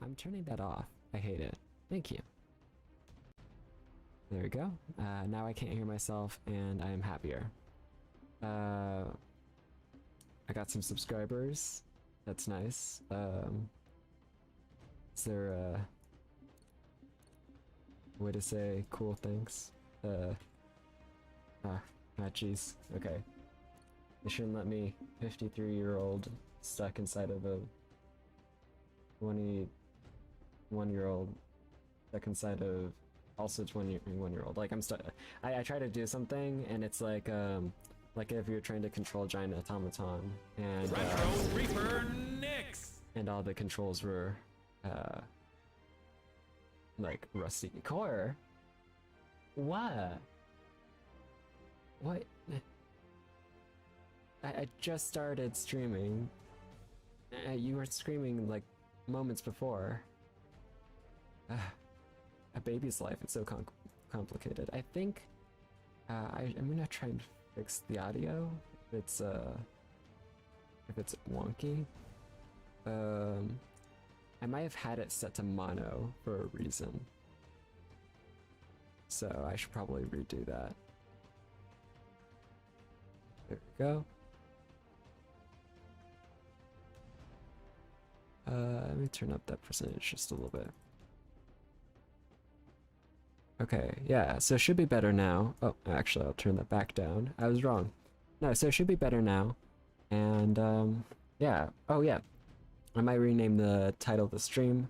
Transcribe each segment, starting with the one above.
I'm turning that off. I hate it. Thank you. There we go. Now I can't hear myself, and I am happier. I got some subscribers. That's nice. Is there a way to say cool things? Jeez. Okay. They shouldn't let me, 53-year-old, stuck inside of a 21-year-old, stuck inside of also 21-year-old. Like, I'm stuck. I try to do something, and it's like if you're trying to control giant automaton, and Reaper Nix! And all the controls were like rusty. Core? What? What? I just started streaming. You were screaming like moments before. A baby's life is so complicated. I think I'm gonna try and fix the audio if it's wonky. I might have had it set to mono for a reason, so I should probably redo that. There we go. Let me turn up that percentage just a little bit. Okay, yeah, so it should be better now. Oh, actually, I'll turn that back down. I was wrong. No, so it should be better now. And, yeah. Oh, yeah. I might rename the title of the stream.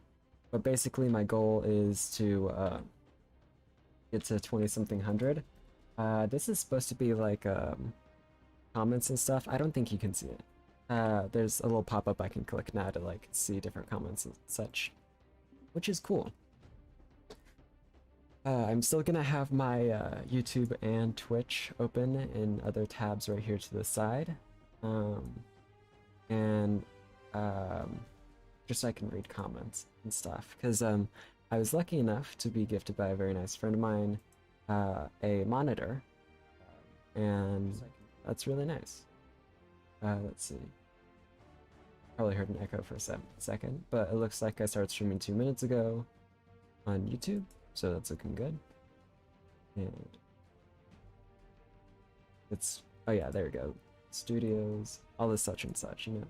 But basically, my goal is to, get to 20-something hundred. This is supposed to be, like, comments and stuff. I don't think you can see it. There's a little pop-up I can click now to, like, see different comments and such. Which is cool. I'm still gonna have my YouTube and Twitch open in other tabs right here to the side, just so I can read comments and stuff. Because I was lucky enough to be gifted by a very nice friend of mine a monitor, and that's really nice. Let's see. Probably heard an echo for a second, but it looks like I started streaming 2 minutes ago on YouTube. So that's looking good. And it's, oh yeah, there we go. Studios, all this such and such, you know.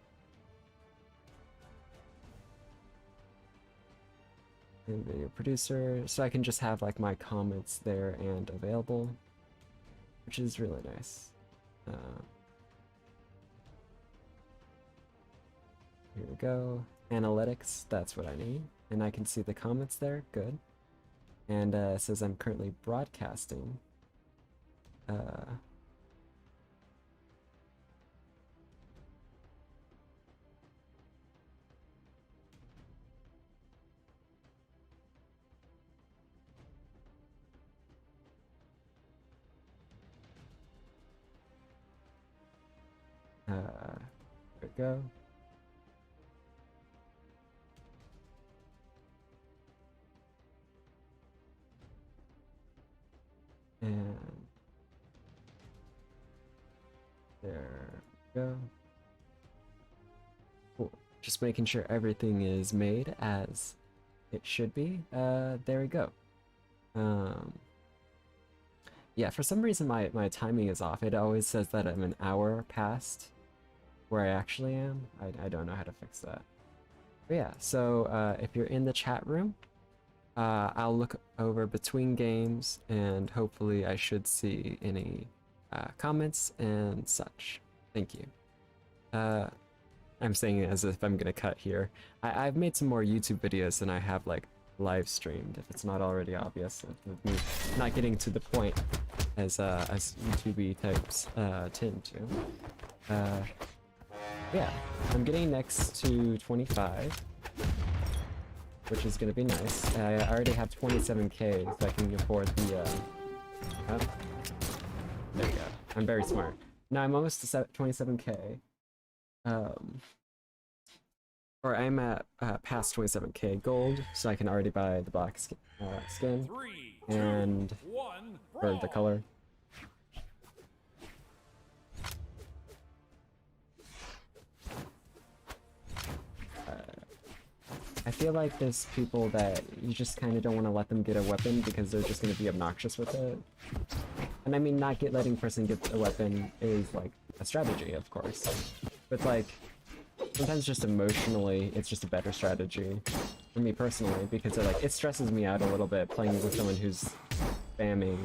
And video producer, so I can just have like my comments there and available, which is really nice. Here we go. Analytics, that's what I need. And I can see the comments there, good. And it says I'm currently broadcasting. There we go. And there we go. Cool. Just making sure everything is made as it should be. There we go. Yeah, for some reason my timing is off. It always says that I'm an hour past where I actually am. I don't know how to fix that. But yeah, so if you're in the chat room, I'll look over between games, and hopefully I should see any comments and such. Thank you. I'm saying it as if I'm gonna cut here. I've made some more YouTube videos than I have like live streamed, if it's not already obvious, with me not getting to the point as YouTube types tend to. Yeah, I'm getting next to 25. Which is gonna be nice. I already have 27k, so I can afford the, oh, there you go. I'm very smart. Now I'm almost to 27k. Or I'm at past 27k gold, so I can already buy the black skin and for the color. I feel like there's people that you just kind of don't want to let them get a weapon because they're just going to be obnoxious with it. And I mean, not letting person get a weapon is like a strategy, of course. But like, sometimes just emotionally, it's just a better strategy for me personally, because it stresses me out a little bit playing with someone who's spamming,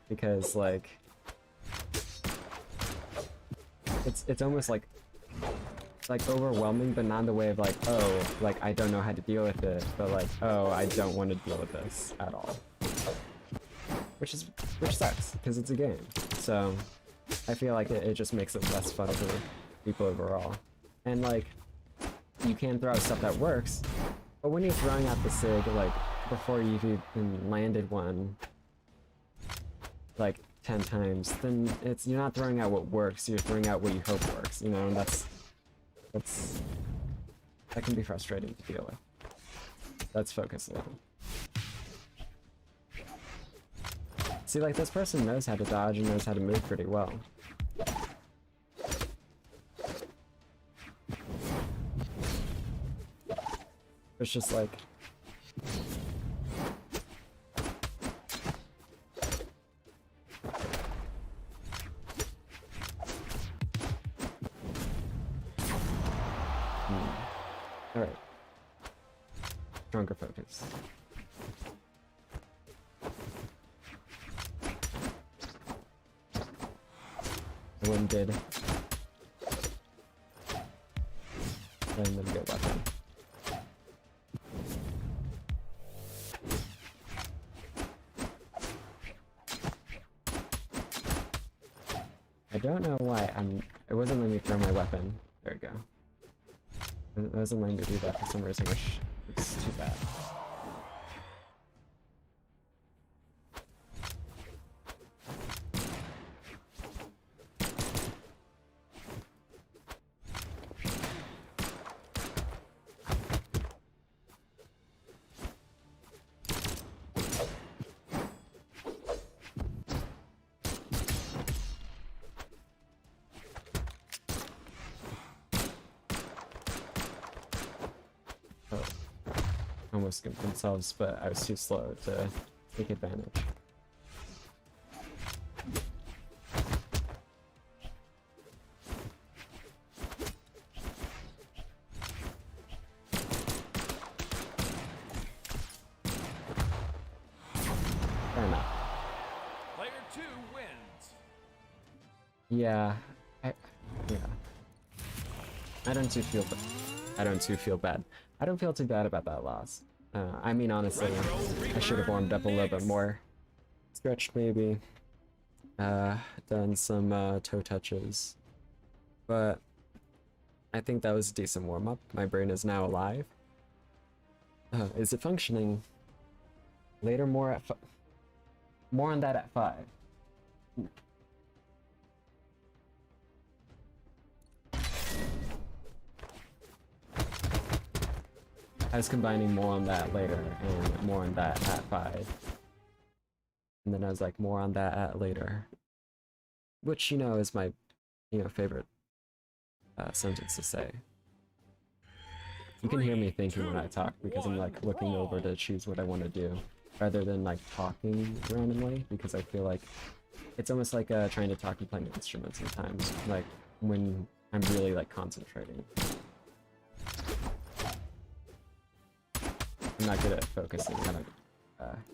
because like, it's almost like overwhelming, but not in the way of like, oh, like I don't know how to deal with it, but like, oh, I don't want to deal with this at all. Which sucks, because it's a game. So I feel like it just makes it less fun for people overall. And like, you can throw out stuff that works, but when you're throwing out the SIG, like, before you've even landed one, like, 10 times, then you're not throwing out what works, you're throwing out what you hope works, you know, and that can be frustrating to deal with. Let's focus a little. See, like, this person knows how to dodge and knows how to move pretty well. It's just like... Alright. Stronger focus. The one did. And then get weapon. I don't know why it wasn't letting me throw my weapon. There we go. It wasn't letting me do that for some reason, which is too bad. Almost skipped themselves, but I was too slow to take advantage. Fair enough. Player 2 wins. Yeah, I don't too feel bad. I don't feel too bad about that loss. I mean, honestly, I should have warmed up a little bit more. Stretched maybe. Done some toe touches. But I think that was a decent warm-up. My brain is now alive. Is it functioning? Later, more on that at 5. I was combining more on that later and more on that at 5. And then I was like, more on that at later. Which, you know, is my, favorite sentence to say. You can hear me thinking when I talk because I'm like looking over to choose what I want to do rather than like talking randomly, because I feel like it's almost like trying to talk and play an instrument sometimes, like when I'm really like concentrating. I'm not good at focusing. I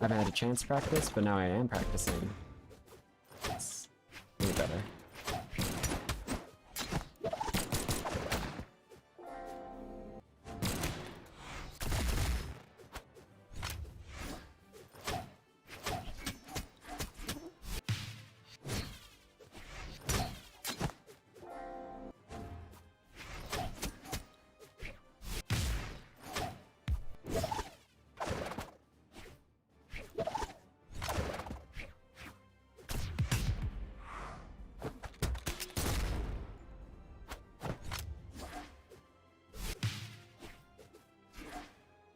haven't had a chance to practice, but now I am practicing. It's way better.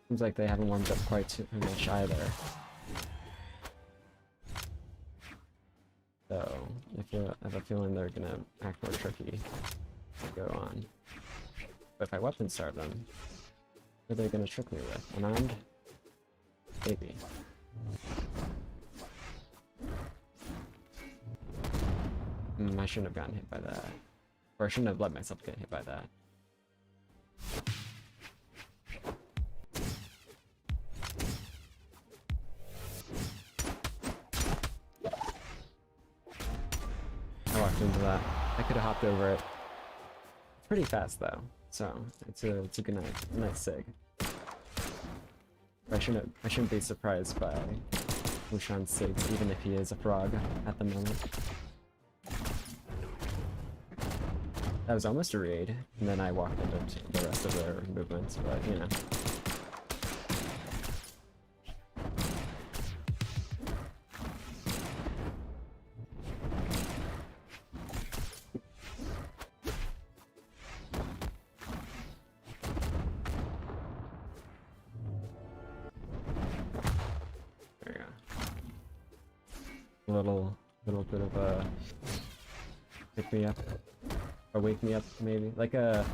Seems like they haven't warmed up quite too much either. So, I have a feeling they're gonna act more tricky to go on. But if I weapon start them, What are they gonna trick me with? Unarmed? Maybe. I shouldn't have gotten hit by that. Or I shouldn't have let myself get hit by that. I walked into that. I could have hopped over it. It's pretty fast though, so it's a good nice sig. I shouldn't be surprised by Mushan's sigs, even if he is a frog at the moment. That was almost a raid, and then I walked into the rest of their movements, but you know. There you go. Little bit of a pick me up. Or wake me up, maybe like a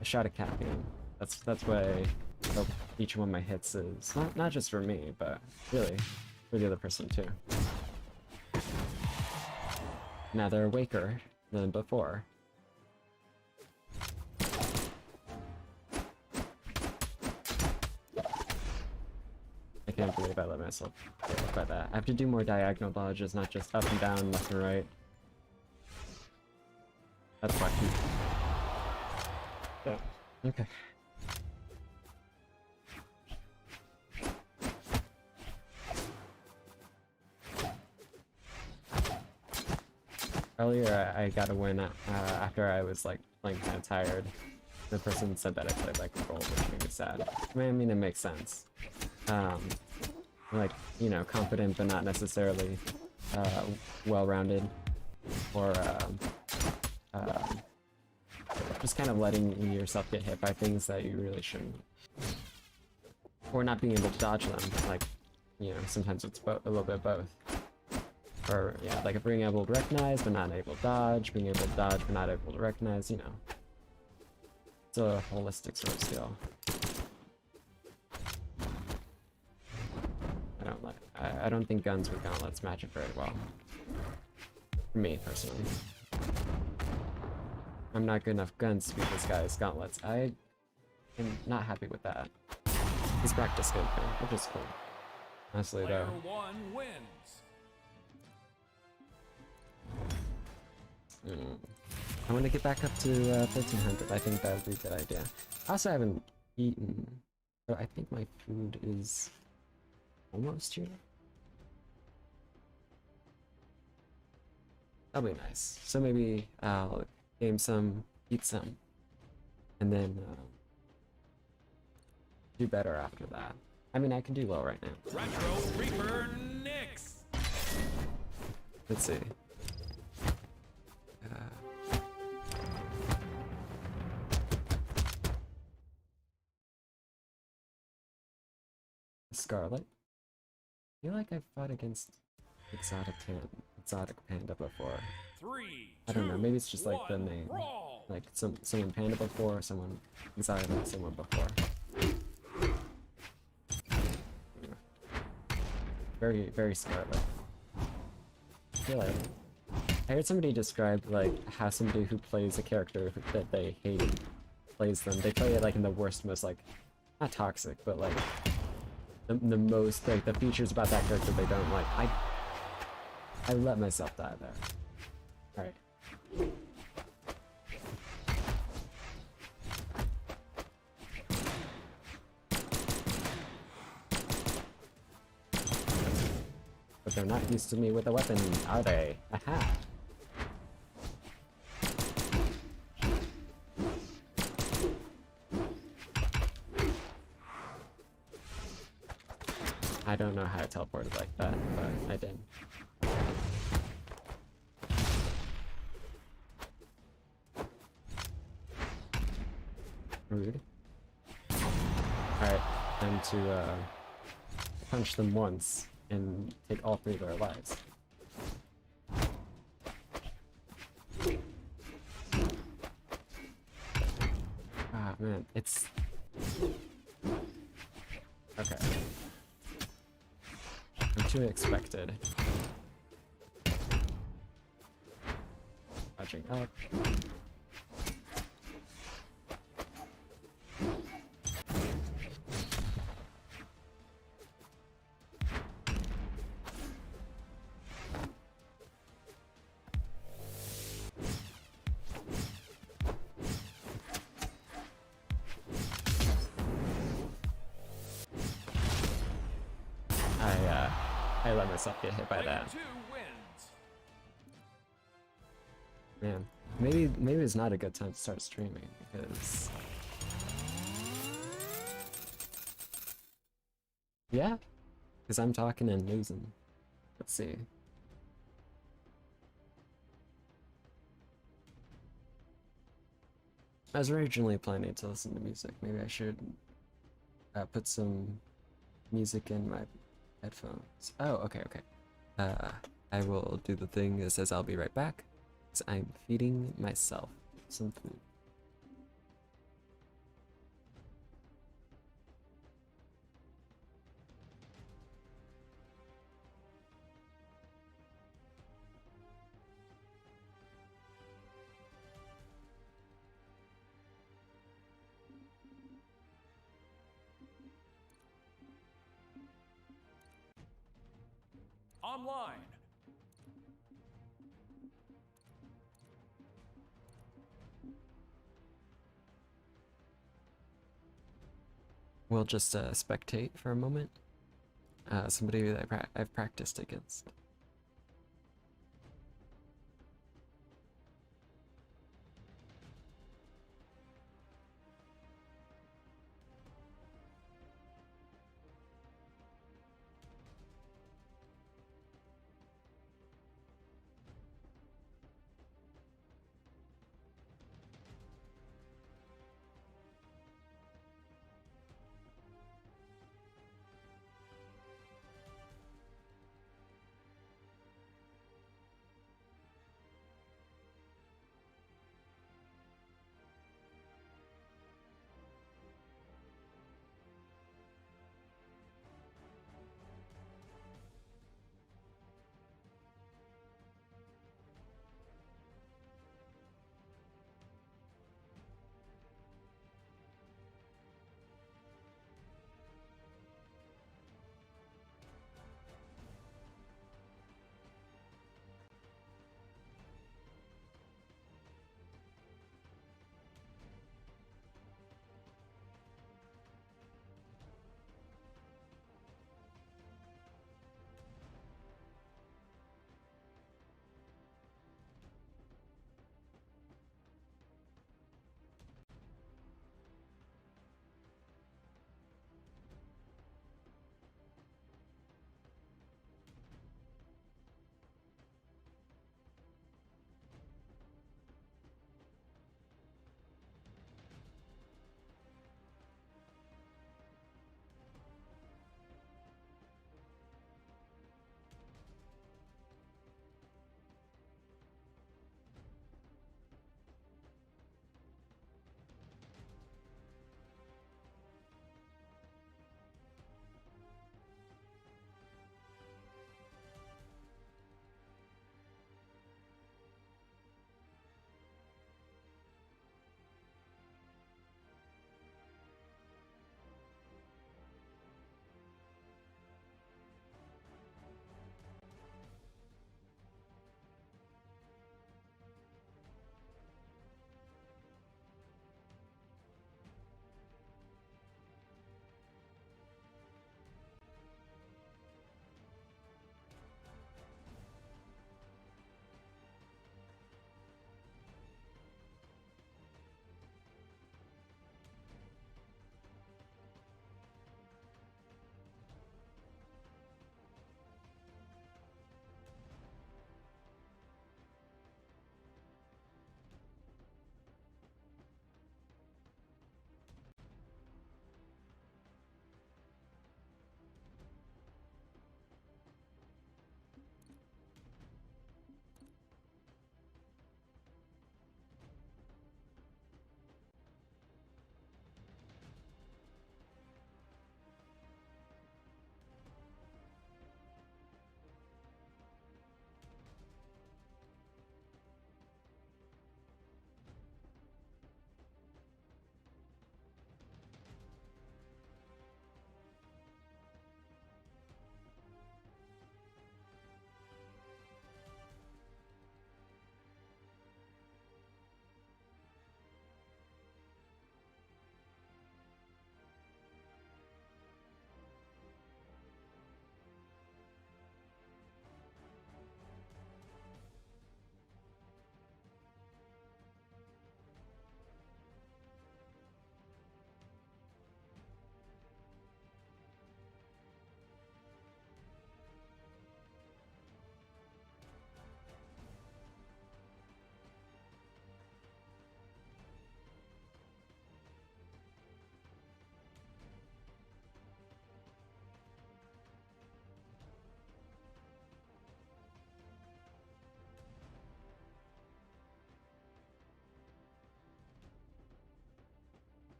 shot of caffeine. That's what I hope each one of my hits is. Not just for me, but really for the other person too. Now they're awaker than before. I can't believe I let myself get hit by that. I have to do more diagonal dodges, not just up and down, left and right. That's wacky. Yeah. Okay. Earlier, I got a win after I was like playing kind of tired. The person said that I played like a gold, which made me sad. I mean, it makes sense. Like, you know, confident but not necessarily well-rounded, or just kind of letting yourself get hit by things that you really shouldn't, or not being able to dodge them. Like, you know, sometimes it's a little bit of both. Or yeah, like being able to recognize but not able to dodge, being able to dodge but not able to recognize. You know, it's a holistic sort of skill. I don't think guns with gauntlets match it very well. For me personally. I'm not good enough guns to beat this guy's gauntlets. I am not happy with that. He's practice good though, which is cool. Honestly though. Player 1 wins. I want to get back up to 1300. I think that would be a good idea. I also haven't eaten, but I think my food is almost here. That'll be nice. So maybe I'll game some, eat some, and then do better after that. I mean, I can do well right now. Retro Reaper Nix. Let's see. Scarlet. I feel like I've fought against exotic panda before. 3, I don't know, 2, maybe it's just like the 1, name. brawl. Like someone panda before, someone exotic like someone before. Very, very Scarlet. I feel like I heard somebody describe like how somebody who plays a character that they hate plays them. They play it like in the worst, most like not toxic, but like the most like the features about that character they don't like. I let myself die there. Alright. But they're not used to me with a weapon, are they? Aha! I don't know how I teleported like that, but I did. Rude. Alright, time to punch them once and take all 3 of their lives. Ah man, it's Okay. I'm too expected. Watching up. I let myself get hit by that. Player 2 wins. Man, maybe it's not a good time to start streaming because yeah, because I'm talking and losing. Let's see. I was originally planning to listen to music. Maybe I should put some music in my headphones. Oh, okay, okay. I will do the thing that says I'll be right back. 'Cause I'm feeding myself some food. Online. We'll just spectate for a moment. Somebody that I've practiced against.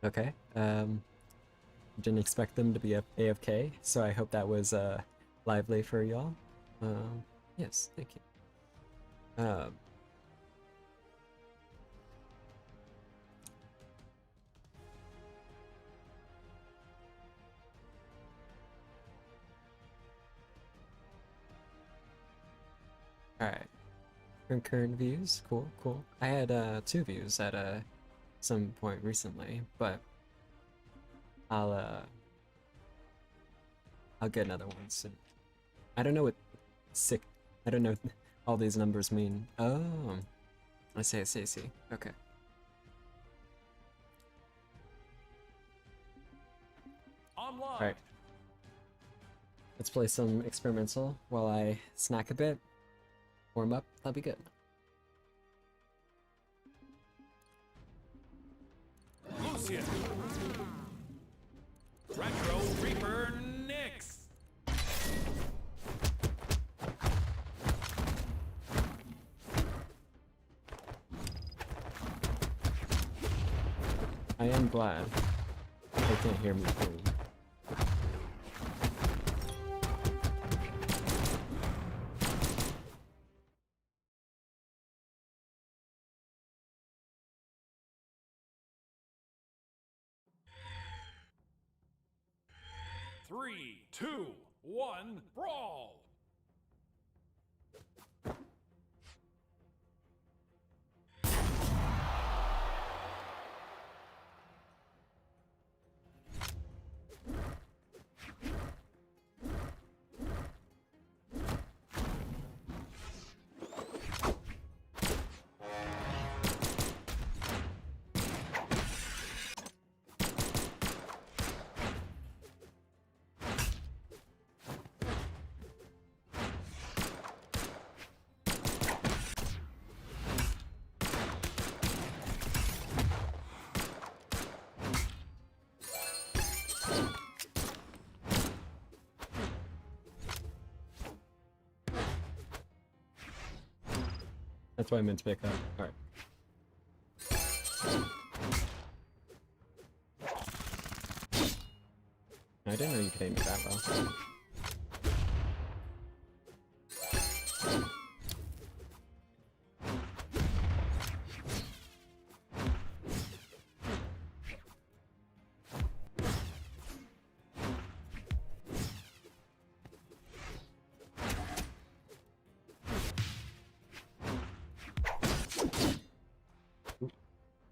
Okay. Didn't expect them to be AFK, so I hope that was lively for y'all. Yes, thank you. All right. Concurrent views, cool, cool. I had 2 views at some point recently, but I'll uh I'll get another one soon. I don't know what sick. I don't know what all these numbers mean. Oh, I see, I see, I see. Okay. Online. All right. Let's play some experimental while I snack a bit. Warm up. That'll be good. Lucian. Retro Reaper Nyx. I am glad they can't hear me clearly. Three, two, one, brawl. That's what I meant to pick up. Alright. I didn't know you could aim it that well.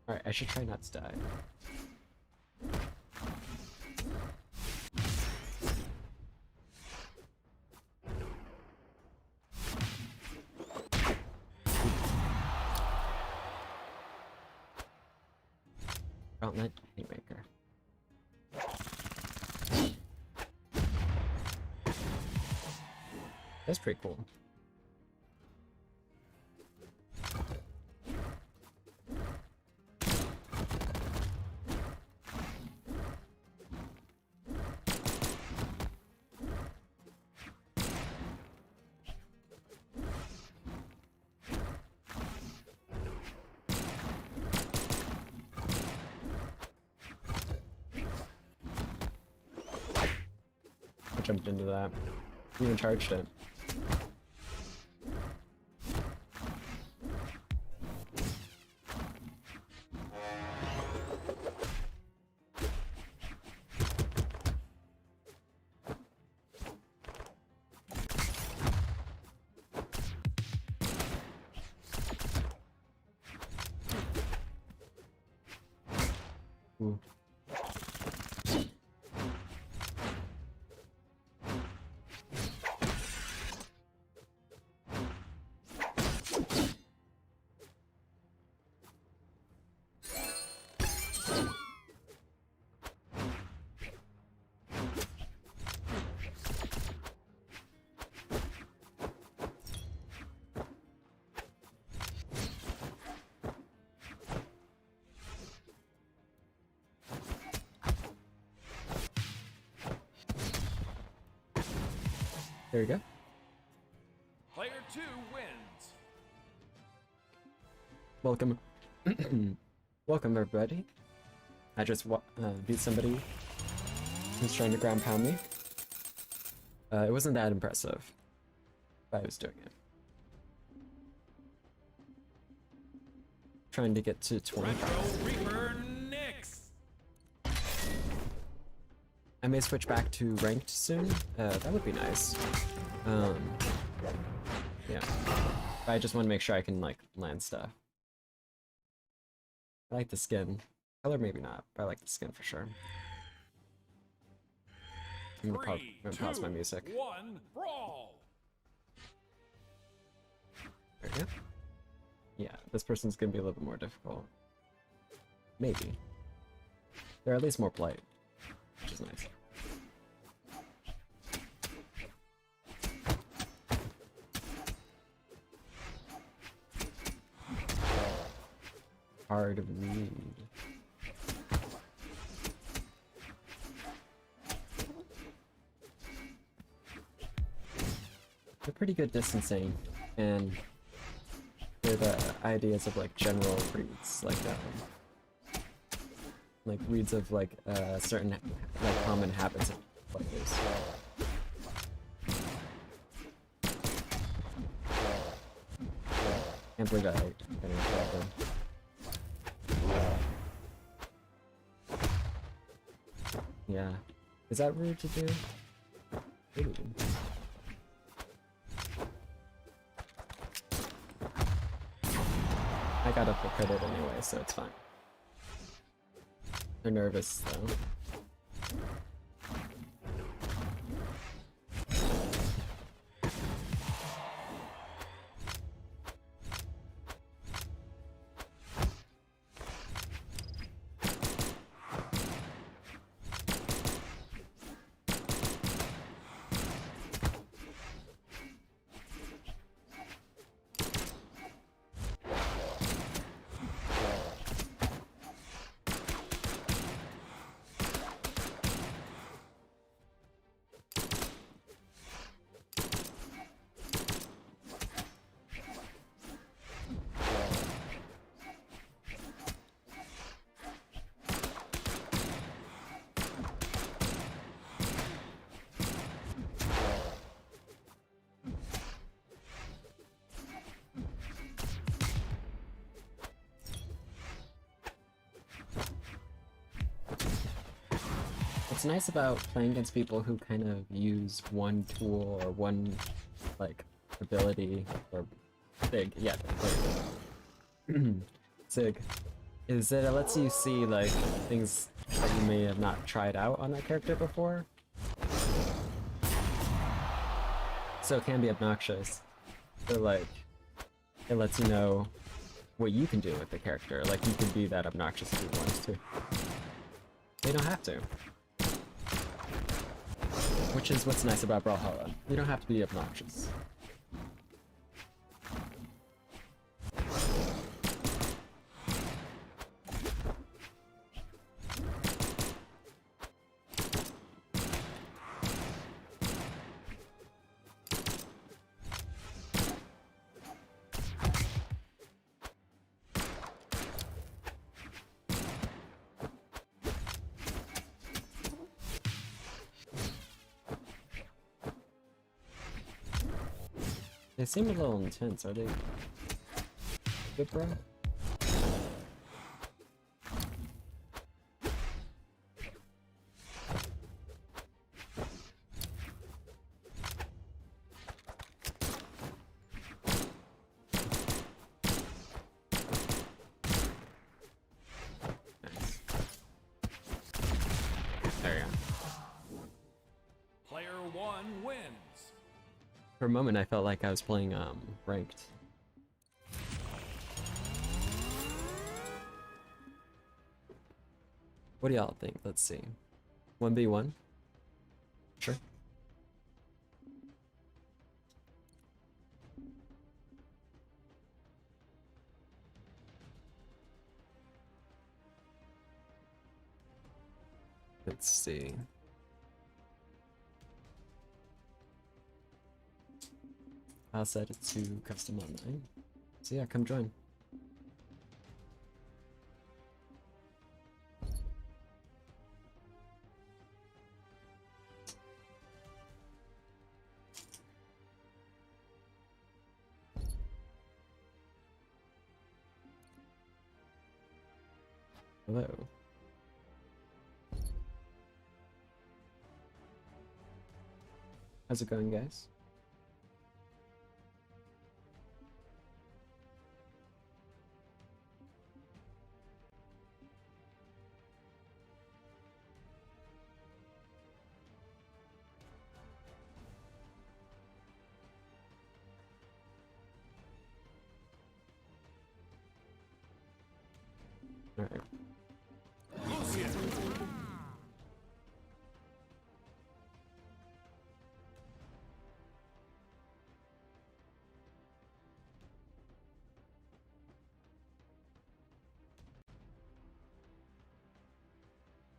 Alright, I should try not to die. Gauntlet Haymaker. That's pretty cool. I jumped into that. Even charged it. Ooh. There we go. Player 2 wins. Welcome. Welcome, everybody. I just beat somebody who's trying to ground pound me. It wasn't that impressive, but I was doing it. Trying to get to 25. Reaper Nyx. I may switch back to ranked soon. That would be nice. Yeah. But I just want to make sure I can like land stuff. I like the skin. Color maybe not, but I like the skin for sure. I'm gonna pause my music. 1, brawl. There we go. Yeah, this person's gonna be a little bit more difficult. Maybe. They're at least more polite, which is nice. Hard to read. They're pretty good distancing, and they're the ideas of like general reads, like reads of like certain like common habits of players. Can't believe I got in Yeah. Is that rude to do? Ooh. I got up for credit anyway, so it's fine. They're nervous though. What's nice about playing against people who kind of use one tool or one, like, ability, or SIG, yeah, SIG, is that it lets you see, like, things that you may have not tried out on that character before. So it can be obnoxious. So, like, it lets you know what you can do with the character. Like, you can be that obnoxious if you want to. They don't have to. Which is what's nice about Brawlhalla. You don't have to be obnoxious. They seem a little intense, are they? Good, bro? Nice. There you go. Player 1 wins. For a moment, I felt like I was playing, ranked. What do y'all think? Let's see. 1v1? Sure. Let's see. I'll set it to custom online. So yeah, come join. Hello. How's it going, guys? All right. Lucian.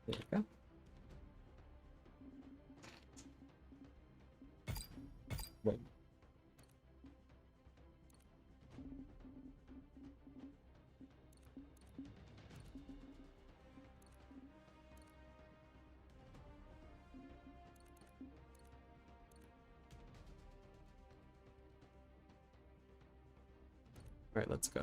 There we go. Wait. All right, let's go.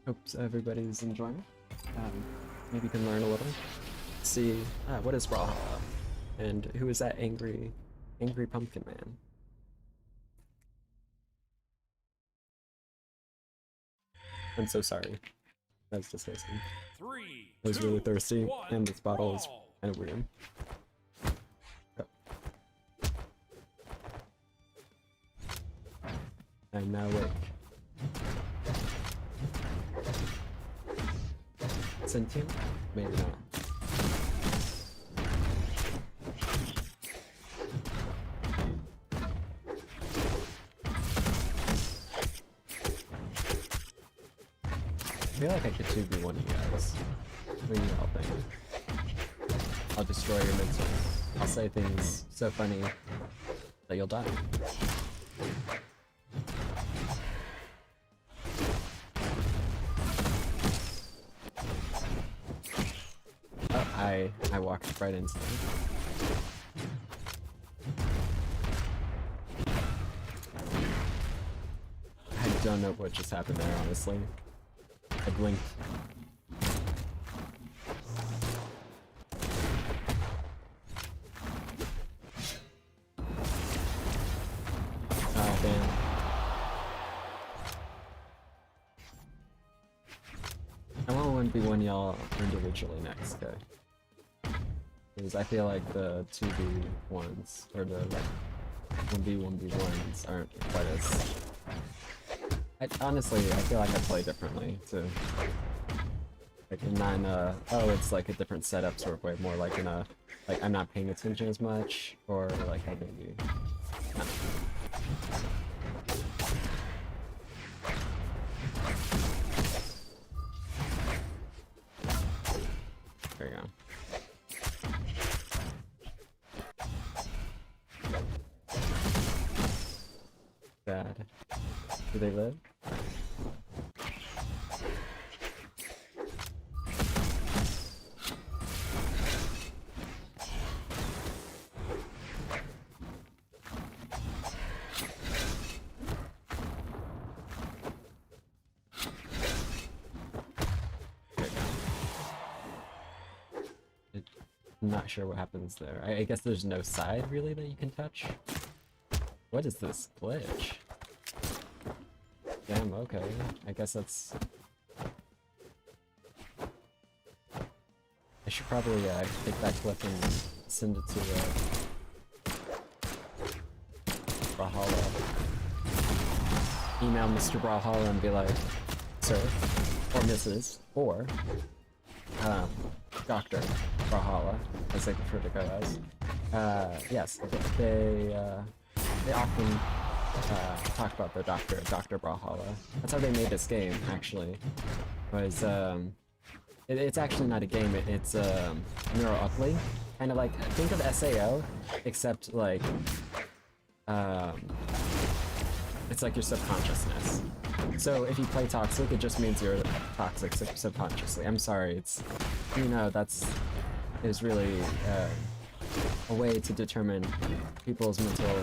Hope everybody's enjoying. Maybe you can learn a little. See, what is Brawlhalla? And who is that angry pumpkin man? I'm so sorry. That was disgusting. 3, I was really 2, thirsty, 1, and this bottle is brawl. kind of weird. Oh. I'm now awake. Sentient? Maybe not. I feel like I could 2v1 you guys. What do you all think? I'll destroy your mental. I'll say things so funny that you'll die. Oh, I walked right into them. I don't know what just happened there, honestly. I blinked. Oh, damn. I want to 1v1 y'all individually next, okay? Because I feel like the 2v1s, or the 1v1v1s aren't quite as... honestly, I feel like I play differently, too. Like in 9, oh, it's like a different setup sort of way, more like in a, like I'm not paying attention as much, or like I maybe... I don't know. There you go. Bad. Do they live? There you go. I'm not sure what happens there. I guess there's no side really that you can touch. What is this glitch? Damn, okay. I guess that's... I should probably take that clip and send it to Brawlhalla. Email Mr. Brawlhalla and be like, sir, or Mrs., or Dr. Brawlhalla, as they prefer to go as. Yes, they often talk about the Dr. Brawlhalla. That's how they made this game, actually. Was it's actually not a game. It's neural uplink, kind of like think of SAO, except like it's like your subconsciousness. So if you play toxic, it just means you're toxic subconsciously. I'm sorry, it's, you know, it was really a way to determine people's mental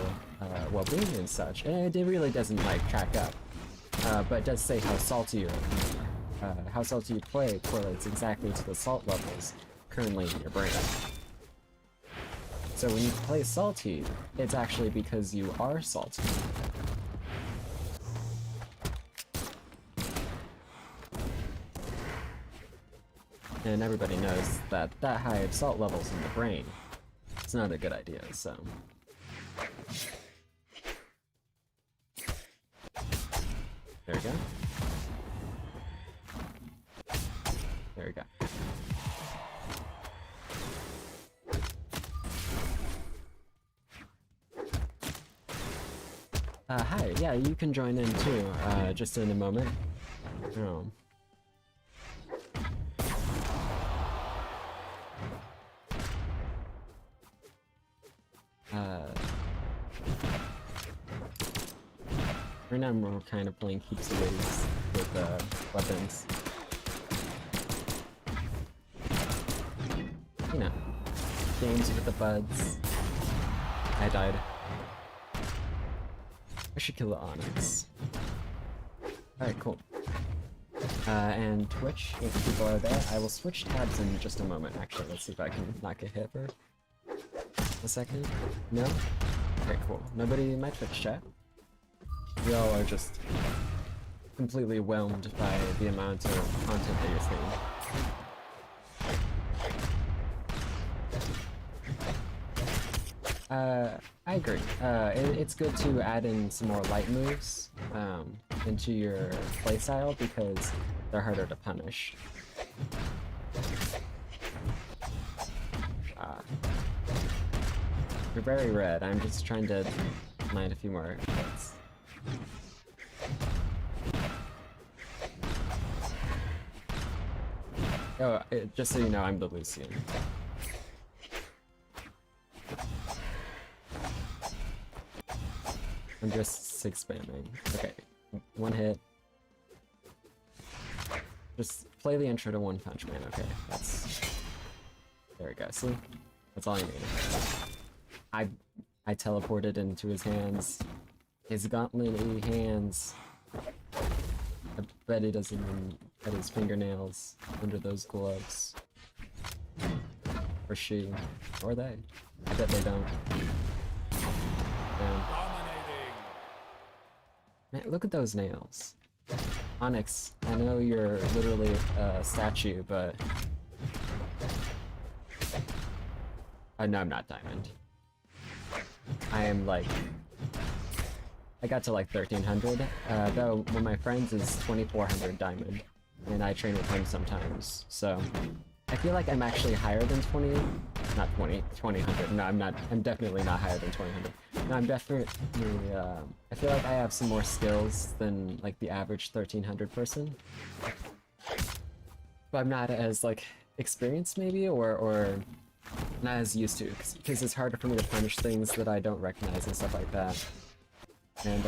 well-being and such, and it really doesn't like track up, but it does say how salty you play correlates exactly to the salt levels currently in your brain. So when you play salty, it's actually because you are salty. And everybody knows that that high of salt levels in the brain, it's not a good idea, so. There we go. There we go. Hi, yeah, you can join in too, just in a moment. Oh. Right now we're kind of playing heaps of ways with weapons. You know, games with the buds. I died. I should kill the Onyx. Alright, cool. And Twitch, if people are there, I will switch tabs in just a moment. Actually, let's see if I can not get hit for a second. No? Okay, cool. Nobody in my Twitch chat? We all are just completely whelmed by the amount of content that you're seeing. I agree. It's good to add in some more light moves into your playstyle because they're harder to punish. You're very red. I'm just trying to land a few more hits. Oh, just so you know, I'm the Lucian. I'm just 6 spamming. Okay, 1 hit. Just play the intro to One Punch Man, okay? That's... There we go, see? That's all you need. I teleported into his hands. His gauntlet-y hands. I bet he doesn't even cut his fingernails under those gloves. Or she. Or they. I bet they don't. Yeah. Man, look at those nails. Onyx, I know you're literally a statue, but... no, I'm not Diamond. I am like... I got to like 1300, though one of my friends is 2400 Diamond, and I train with him sometimes, so... I feel like I'm actually higher than 2000. No, I'm definitely not higher than 2000. No, I'm definitely, I feel like I have some more skills than, like, the average 1300 person. But I'm not as, like, experienced, maybe, or not as used to, because it's harder for me to punish things that I don't recognize and stuff like that. And,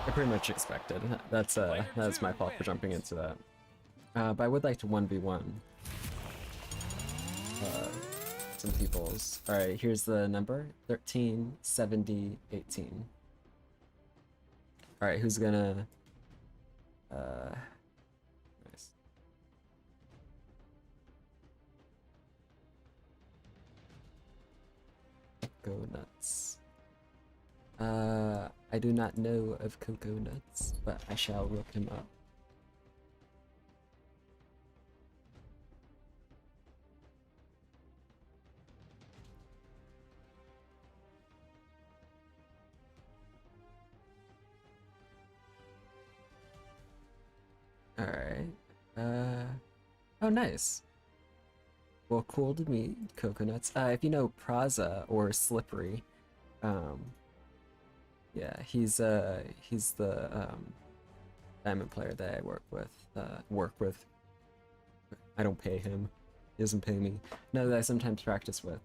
I pretty much expected. That's my fault for jumping into that. But I would like to 1v1 some people's. Alright, here's the number. 13, 70, 18. Alright, who's gonna... Nice. Go nuts. I do not know of Cocoa Nuts, but I shall look him up. Alright. Oh, nice. Well, cool to meet Coconuts. If you know Praza or Slippery, yeah, he's the diamond player that I work with. I don't pay him. He doesn't pay me. No, that I sometimes practice with.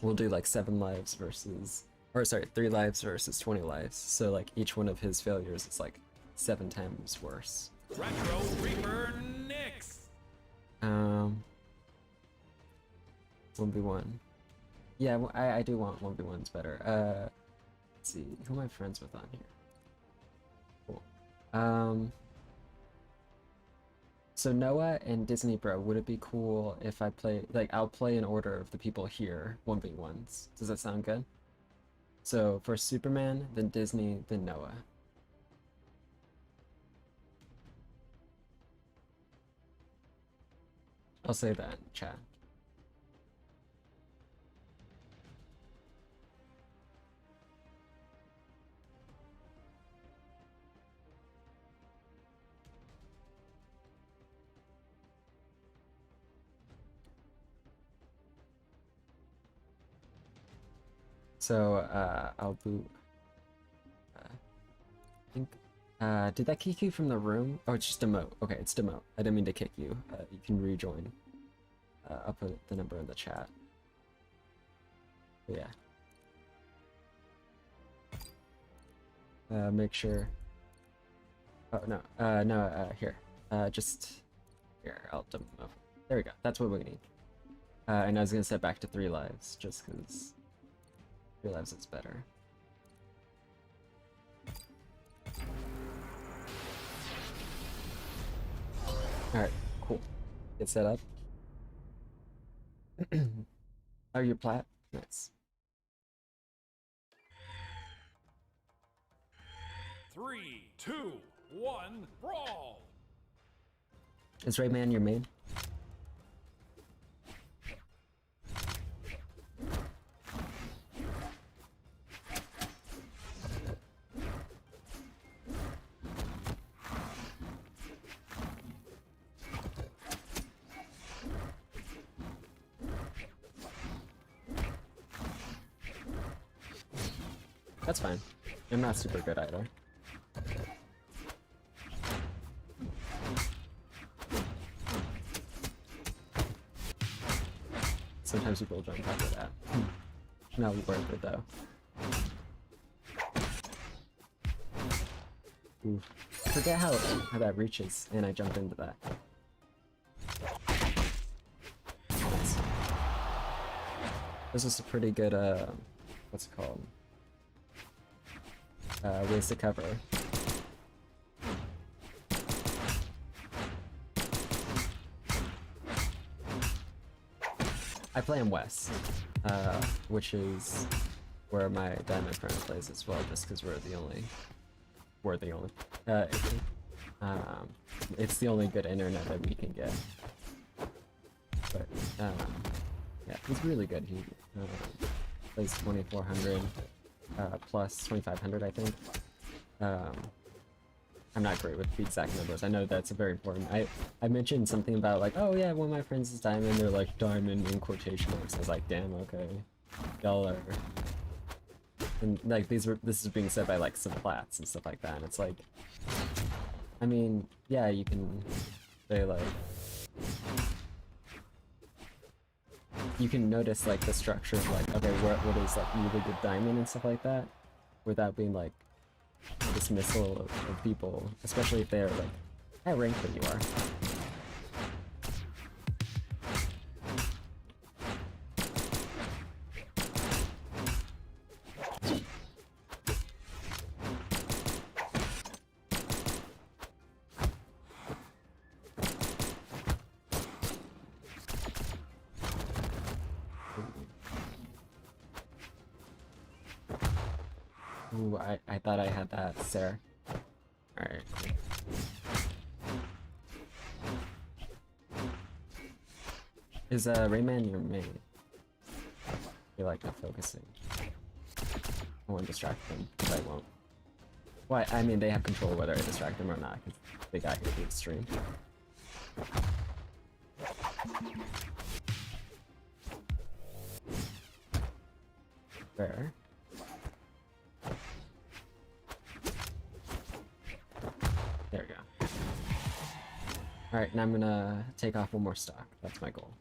We'll do like 7 lives versus, or sorry, 3 lives versus 20 lives. So like each one of his failures is like 7 times worse. Retro Reaper Nyx. 1v1. Yeah, I do want 1v1s better. Let's see, who am I friends with on here? Cool. So Noah and Disney Bro, would it be cool if I play, like, I'll play in order of the people here, 1v1s. Does that sound good? So first Superman, then Disney, then Noah. I'll say that in chat. So, I'll boot. I think. Did that kick you from the room? Oh, it's just demote. Okay, it's demote. I didn't mean to kick you. You can rejoin. I'll put the number in the chat. But yeah. Make sure. Oh no. No. Here. Just here. I'll demote. There we go. That's what we need. And I was gonna set back to 3 lives, just because 3 lives is better. Alright, cool. Get set up. Oh, you're plat? Nice. 3, 2, 1, brawl. Is Rayman your main? That's fine. I'm not super good either. Sometimes people jump after that. Not worth it though. Ooh. Forget how that reaches, and I jumped into that. Nice. This is a pretty good, what's it called? Ways to cover. I play in West, which is where my diamond friend plays as well, just because we're the only, it's the only good internet that we can get. But yeah, he's really good. He plays 2400 plus 2500, I think. I'm not great with the exact numbers. I know that's very important. I mentioned something about like, oh yeah, one of my friends is diamond. They're like diamond in quotation marks. I was like, damn, okay, y'all are. And like this is being said by like some plats and stuff like that. And it's like, I mean, yeah, you can say like, you can notice like the structure of like, okay, what is like really good diamond and stuff like that, without being like dismissal of people, especially if they're like higher ranked than you are. Ooh, I thought I had that, Sarah. Alright, cool. Is Rayman your main? I feel like I'm focusing. I won't distract them, but I won't. Well, I mean, they have control whether I distract them or not, because they got here through the stream. Fair. There we go. Alright, now I'm gonna take off one more stock. That's my goal.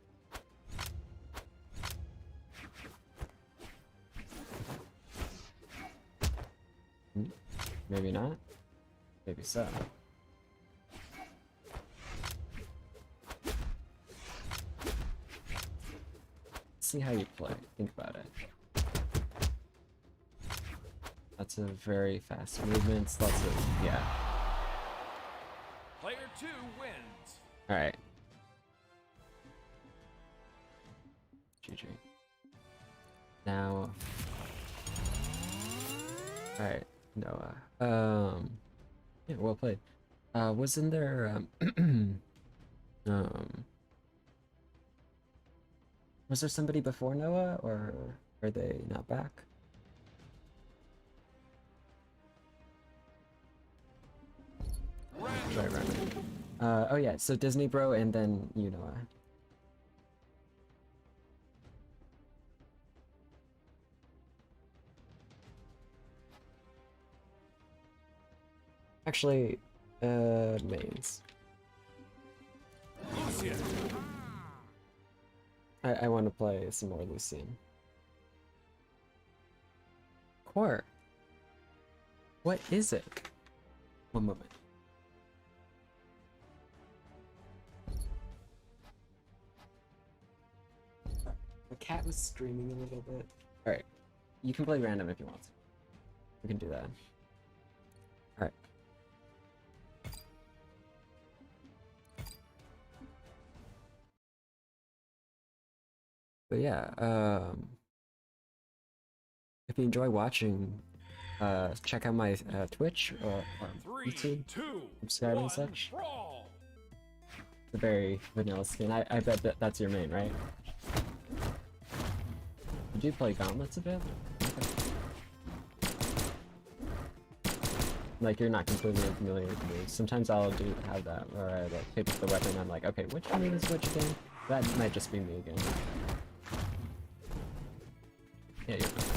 Maybe not. Maybe so. see how you play. Think about it. Lots of very fast movements, lots of, yeah. Player 2 wins. Alright. GG. Now... Alright, Noah. Yeah, well played. Wasn't there, was there somebody before Noah, or are they not back? Right. Oh yeah, so Disney Bro and then you, Noah. Actually, mains. Lucian. I want to play some more Lucian. Core. What is it? One moment. The cat was screaming a little bit. Alright. You can play random if you want to. We can do that. Alright. But yeah, if you enjoy watching, check out my Twitch or YouTube, subscribe and such. Brawl. The very vanilla skin. I bet that's your main, right? You do play gauntlets a bit? Like, you're not completely unfamiliar with the moves. Sometimes I'll have that, where I like pick up the weapon and I'm like, okay, which move is which again? That might just be me again. Yeah, you're fine.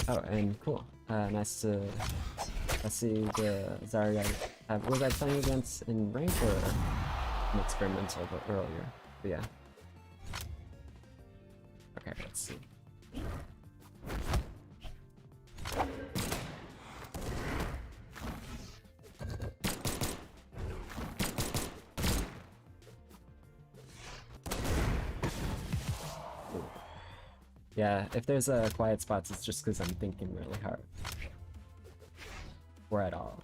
Oh, and cool. Nice to see the Zarya. Was I playing against in rank or an experimental earlier? But yeah. Okay, let's see. Yeah, if there's quiet spots, it's just because I'm thinking really hard. Or at all.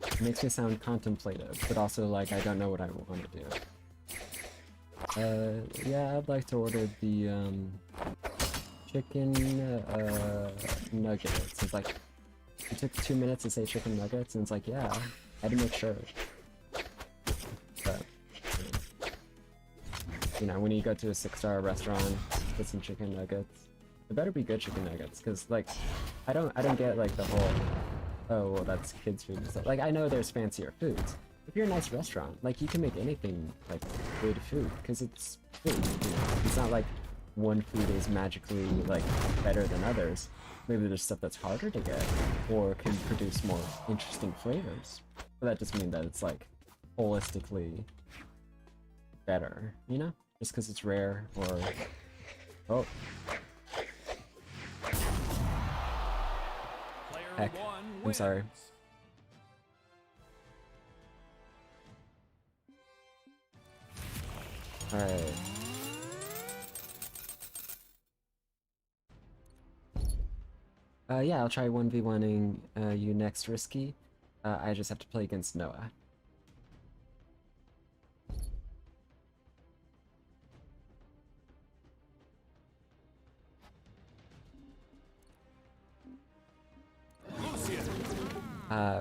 It makes me sound contemplative, but also like I don't know what I want to do. Yeah, I'd like to order the chicken nuggets. It's like, it took 2 minutes to say chicken nuggets, and it's like, yeah, I had to make sure. But, you know, when you go to a 6-star restaurant, get some chicken nuggets. It better be good chicken nuggets, because like, I don't get like the whole, oh well, that's kids food and stuff. Like, I know there's fancier foods. If you're a nice restaurant, like, you can make anything like good food, because it's food. You know, it's not like one food is magically like better than others. Maybe there's stuff that's harder to get, or can produce more interesting flavors. But that just means that it's like holistically better, you know? Just because it's rare, or oh. Heck, I'm sorry. Alright. Yeah, I'll try 1v1ing you next, Risky. I just have to play against Noah.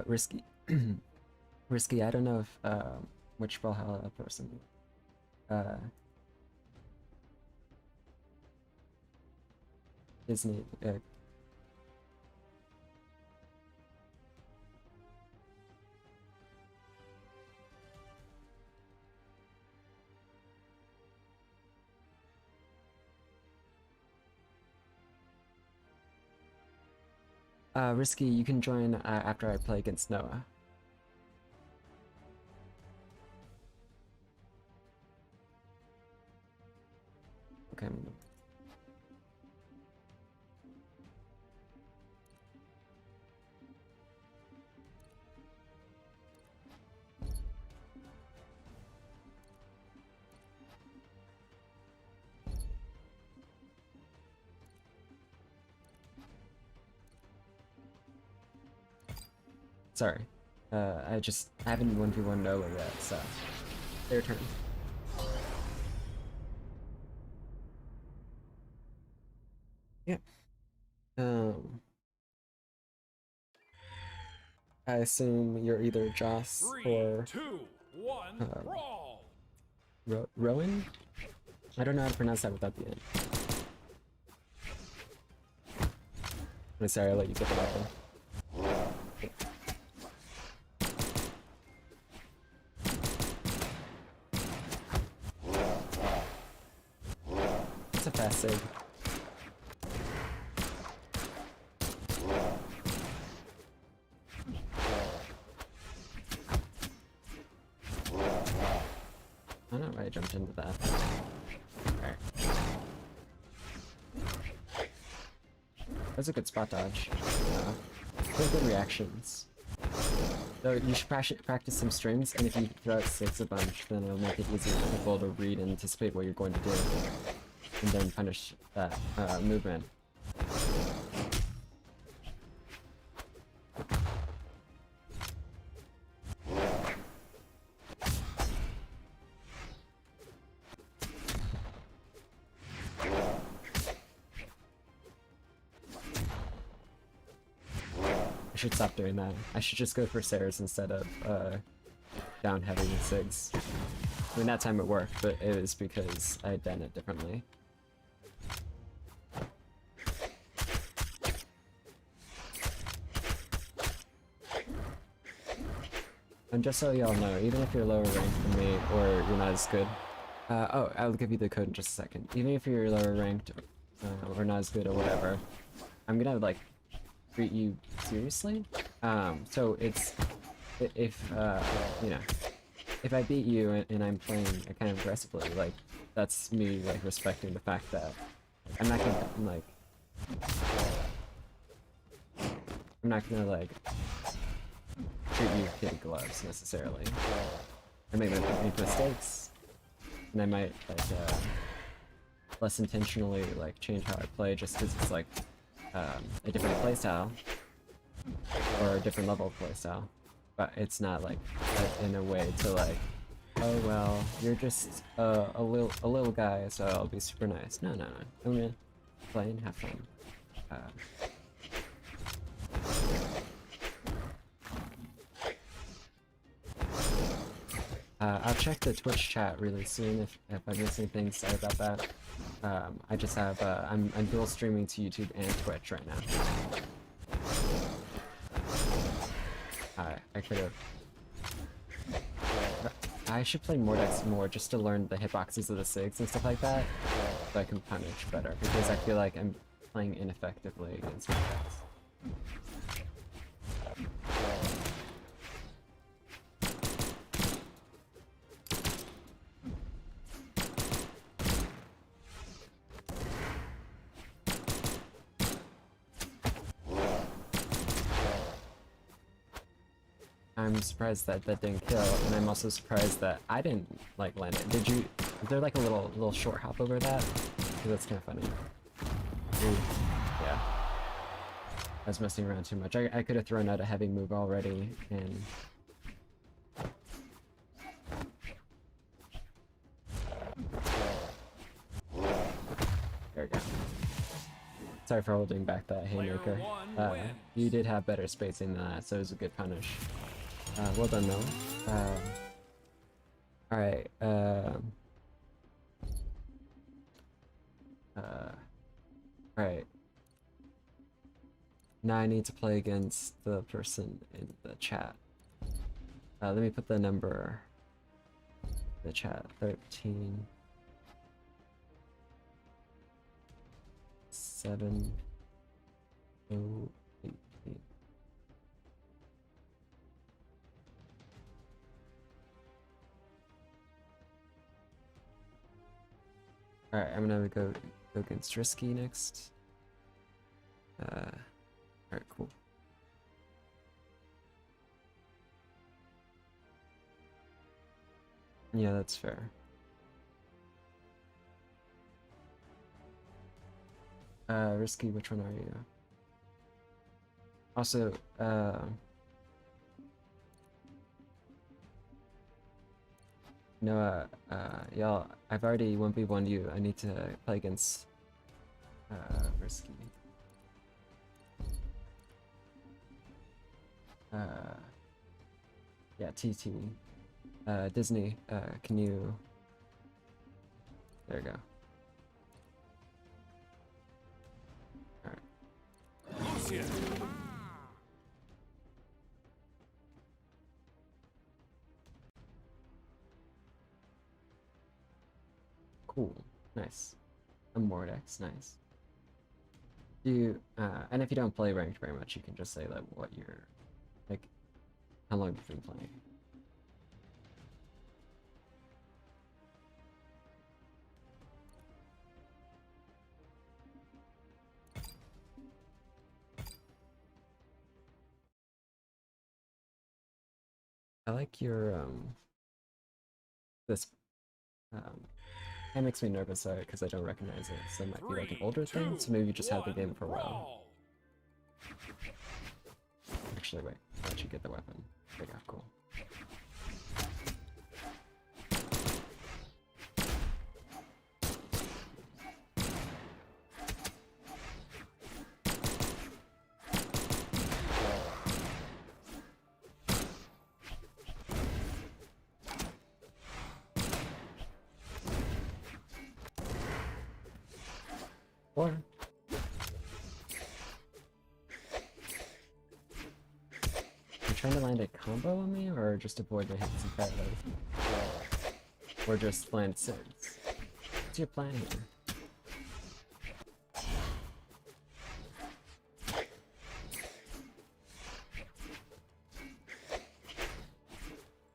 Risky. Risky, I don't know if, which Brawlhalla person. Disney, Risky, you can join after I play against Noah. Okay. Sorry. I haven't 1v1 Nola yet, so their turn. Yeah. I assume you're either Joss 3, or 2, 1, brawl! Rowan? I don't know how to pronounce that without the N. I'm sorry, I'll let you get the weapon. It's a fast save. I don't know why I jumped into that. Alright. That's a good spot dodge. Good reactions. So you should practice some strings, and if you throw out 6 a bunch, then it'll make it easier for people to read and anticipate what you're going to do, and then punish that movement. I should stop doing that. I should just go for Sarah's instead of down heavy with Sigs. I mean, that time it worked, but it was because I had done it differently. And just so y'all know, even if you're lower ranked than me, or you're not as good, oh, I'll give you the code in just a second. Even if you're lower ranked, or not as good, or whatever, I'm gonna, like, treat you seriously. So it's, if, you know, if I beat you and I'm playing kind of aggressively, like, that's me, like, respecting the fact that I'm not gonna, like, treat you with kid gloves, necessarily. I may make mistakes, and I might, like, less intentionally, like, change how I play just because it's, like, a different playstyle, or a different level of playstyle, but it's not like in a way to like, oh well, you're just a little guy, so I'll be super nice. No, I'm gonna play and have fun. I'll check the Twitch chat really soon if I miss anything. Sorry about that. I just have I'm dual streaming to YouTube and Twitch right now. I could have. I should play Mordex more just to learn the hitboxes of the Sigs and stuff like that, so I can punish better, because I feel like I'm playing ineffectively against Mordex. I'm surprised that that didn't kill, and I'm also surprised that I didn't, like, land it. Did you? Is there like a little short hop over that? 'Cause that's kind of funny. Ooh, yeah. I was messing around too much. I could have thrown out a heavy move already, and... There we go. Sorry for holding back that haymaker. You did have better spacing than that, so it was a good punish. Well done, Noah. Alright, alright. Now I need to play against the person in the chat. Let me put the number in the chat. 13 7 0 8 8. Alright, I'm gonna go against Risky next. Alright, cool. Yeah, that's fair. Risky, which one are you? Also, no, y'all, I've already 1v1'd you. I need to play against, Risky. Yeah, TT. Disney, can you... There you go. Lucian. Cool. Nice. A Mordex, nice. You, and if you don't play ranked very much, you can just say that what you're, like, how long you've been playing. I like your, this, it makes me nervous, sorry, because I don't recognize it, so it might be like an older thing, so maybe you just had the game for a while. Actually, wait, I'll let you get the weapon. There you go, cool. Or you trying to land a combo on me, or just avoid the hits entirely? Or just land 6? What's your plan here?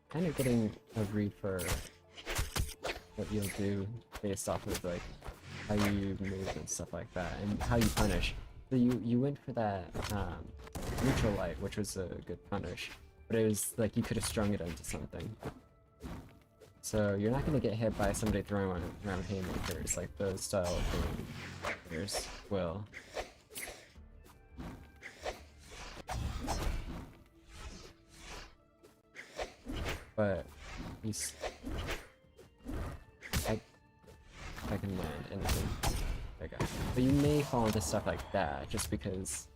Kind of getting a read for what you'll do based off of like how you move and stuff like that, and how you punish. So you went for that neutral light, which was a good punish, but it was like you could have strung it into something. So you're not gonna get hit by somebody throwing around haymakers like those style of haymakers will. But he's I can land anything. There you go. But you may fall into stuff like that just because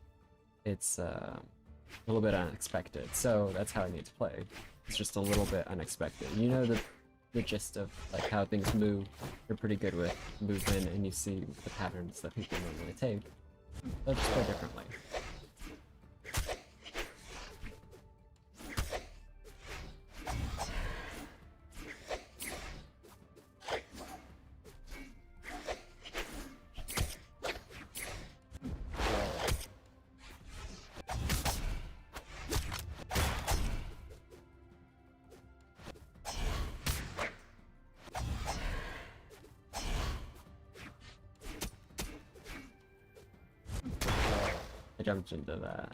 it's a little bit unexpected. So that's how I need to play. It's just a little bit unexpected. You know the gist of like how things move. You're pretty good with movement, and you see the patterns that people normally take. They'll just play differently. I jumped into that.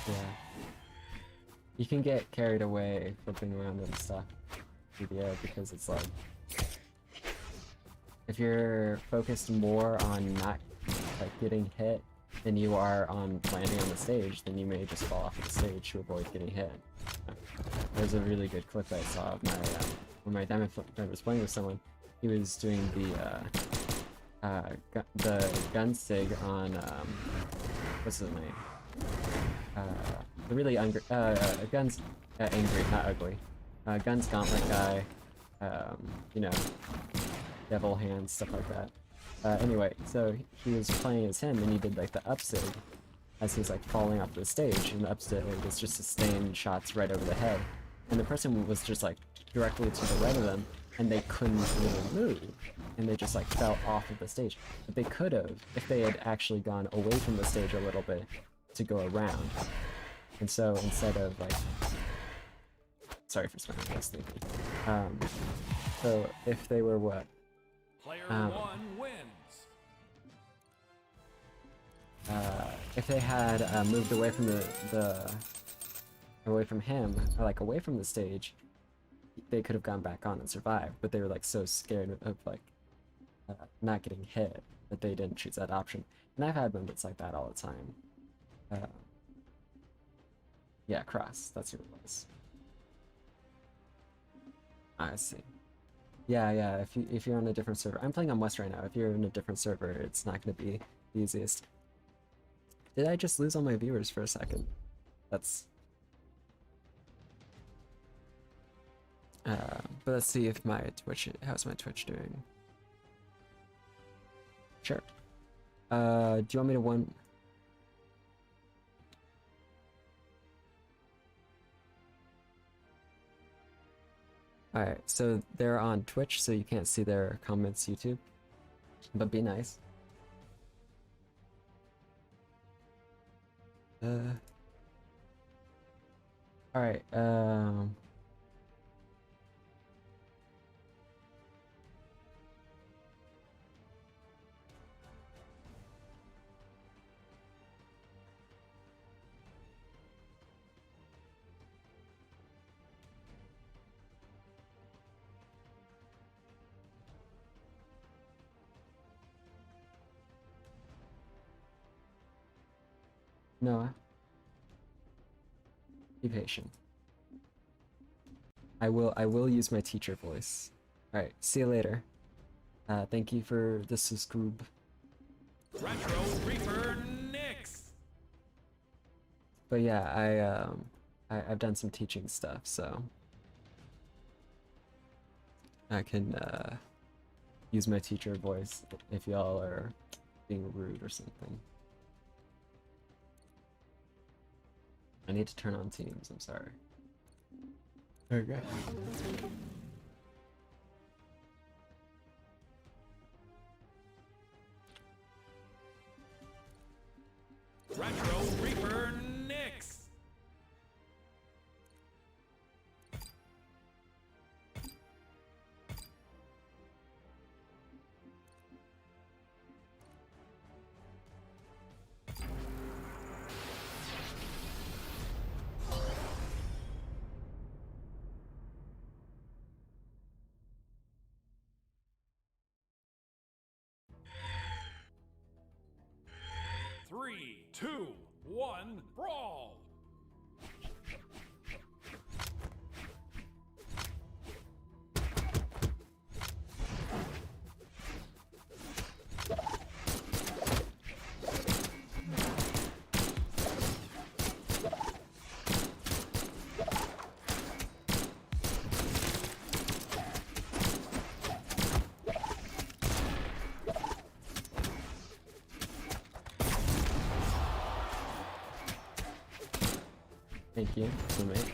Yeah. You can get carried away flipping around and stuff through the air because it's like, if you're focused more on not like getting hit than you are on landing on the stage, then you may just fall off of the stage to avoid getting hit. There's a really good clip I saw of my when my diamond friend was playing with someone. He was doing the gun sig on what's his name? The really guns angry, not ugly. Guns gauntlet guy. You know, devil hands, stuff like that. Anyway, so he was playing as him, and he did like the up sig as he's like falling off the stage, and the up sig was just sustained shots right over the head, and the person was just like directly to the right of them, and they couldn't really move, and they just like fell off of the stage. But they could have if they had actually gone away from the stage a little bit to go around. And so instead of like, sorry for swearing, I was thinking. So if they were what? Player 1 wins. If they had moved away from away from him, or like away from the stage, they could have gone back on and survived. But they were like so scared of like not getting hit that they didn't choose that option. And I've had moments like that all the time. Yeah, Cross. That's who it was. I see. Yeah. If you're on a different server, I'm playing on West right now. If you're in a different server, it's not going to be the easiest. Did I just lose all my viewers for a second? That's. But let's see if my Twitch. How's my Twitch doing? Sure. Do you want me to one? Alright, so they're on Twitch, so you can't see their comments YouTube. But be nice. Alright, Noah, be patient. I will use my teacher voice. Alright, see you later. Thank you for the subscribe. Retro Reaper Nix. But yeah, I've done some teaching stuff, so I can use my teacher voice if y'all are being rude or something. I need to turn on Teams, I'm sorry. Okay. Retro Reaper Nix. Three, two, one, brawl! Thank you, teammate.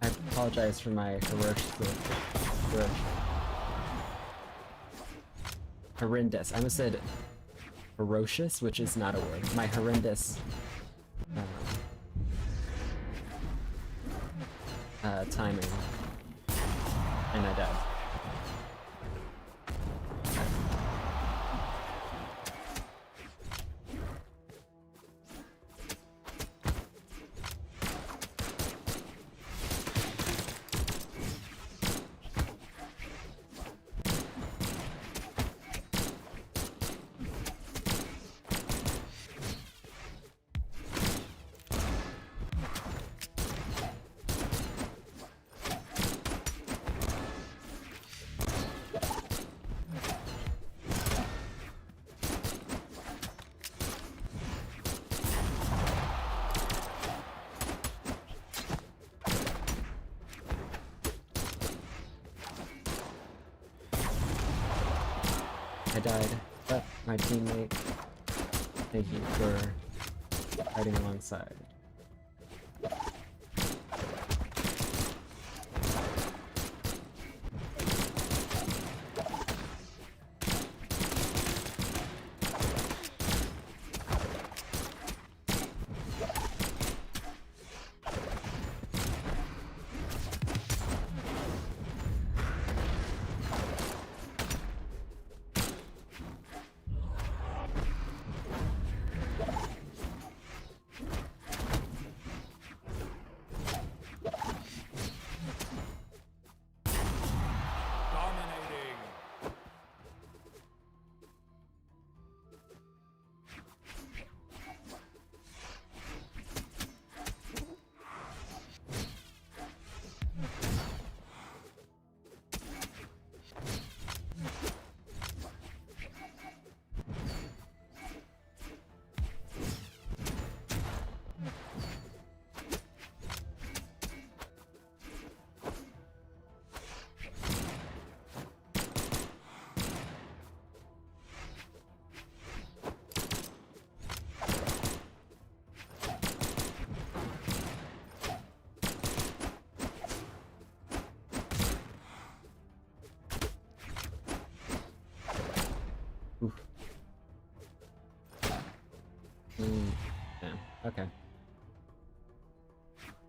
I apologize for my horrendous. I almost said ferocious, which is not a word. My horrendous timing, and I died. I died, but my teammate, thank you for fighting alongside. Dominating. Oof. Damn. Okay.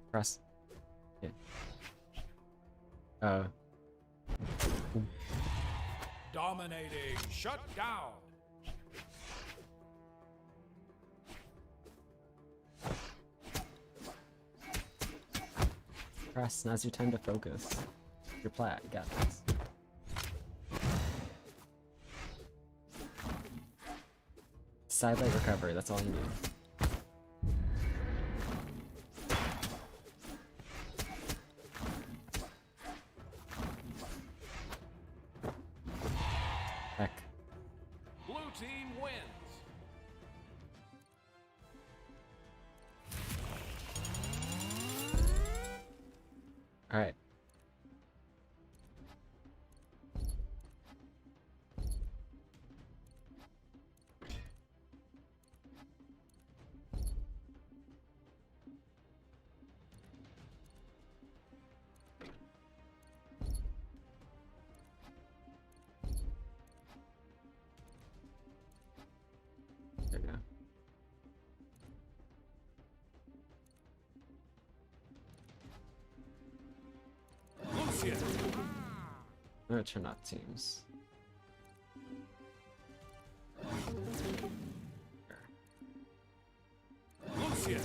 Press. Yeah. Dominating. Shut down. Press. Now's your time to focus. You're plat. You got this. Sidelight recovery. That's all you need. Heck. Blue team wins. Alright. There we go. Lucian. I'm gonna turn off teams. Lucian.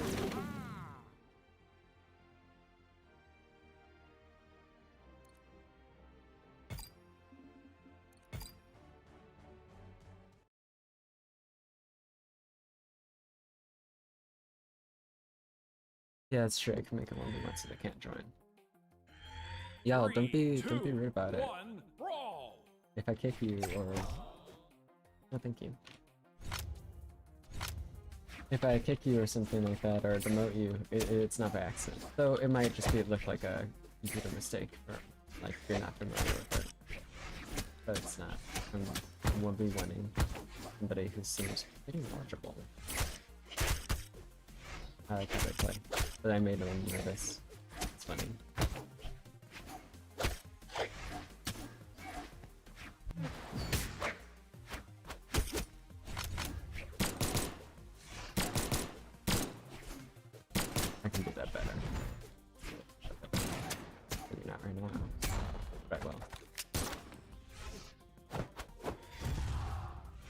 Yeah, that's true. I can make a 1v1 so they can't join. Y'all, don't be rude about it. One, brawl. If I kick you or no, thank you. If I kick you or something like that or demote you, it's not by accident. So it might just look like a computer mistake or like you're not familiar with it. But it's not. I'm 1v1ing somebody who seems pretty watchable. I like how they play. But I made them nervous. It's funny. I can do that better. Maybe not right now. But well.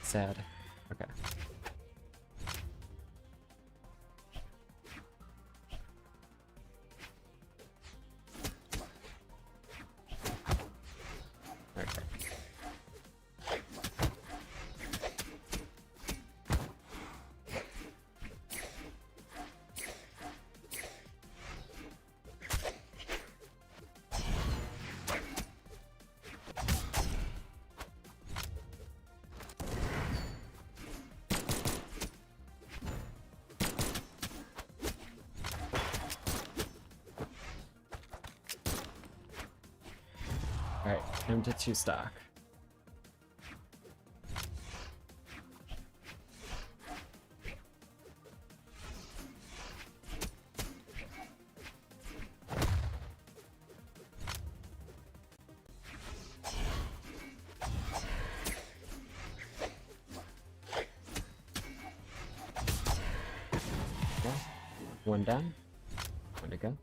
Sad. Okay. Okay. Alright, time to 2-stock. One down. One to go.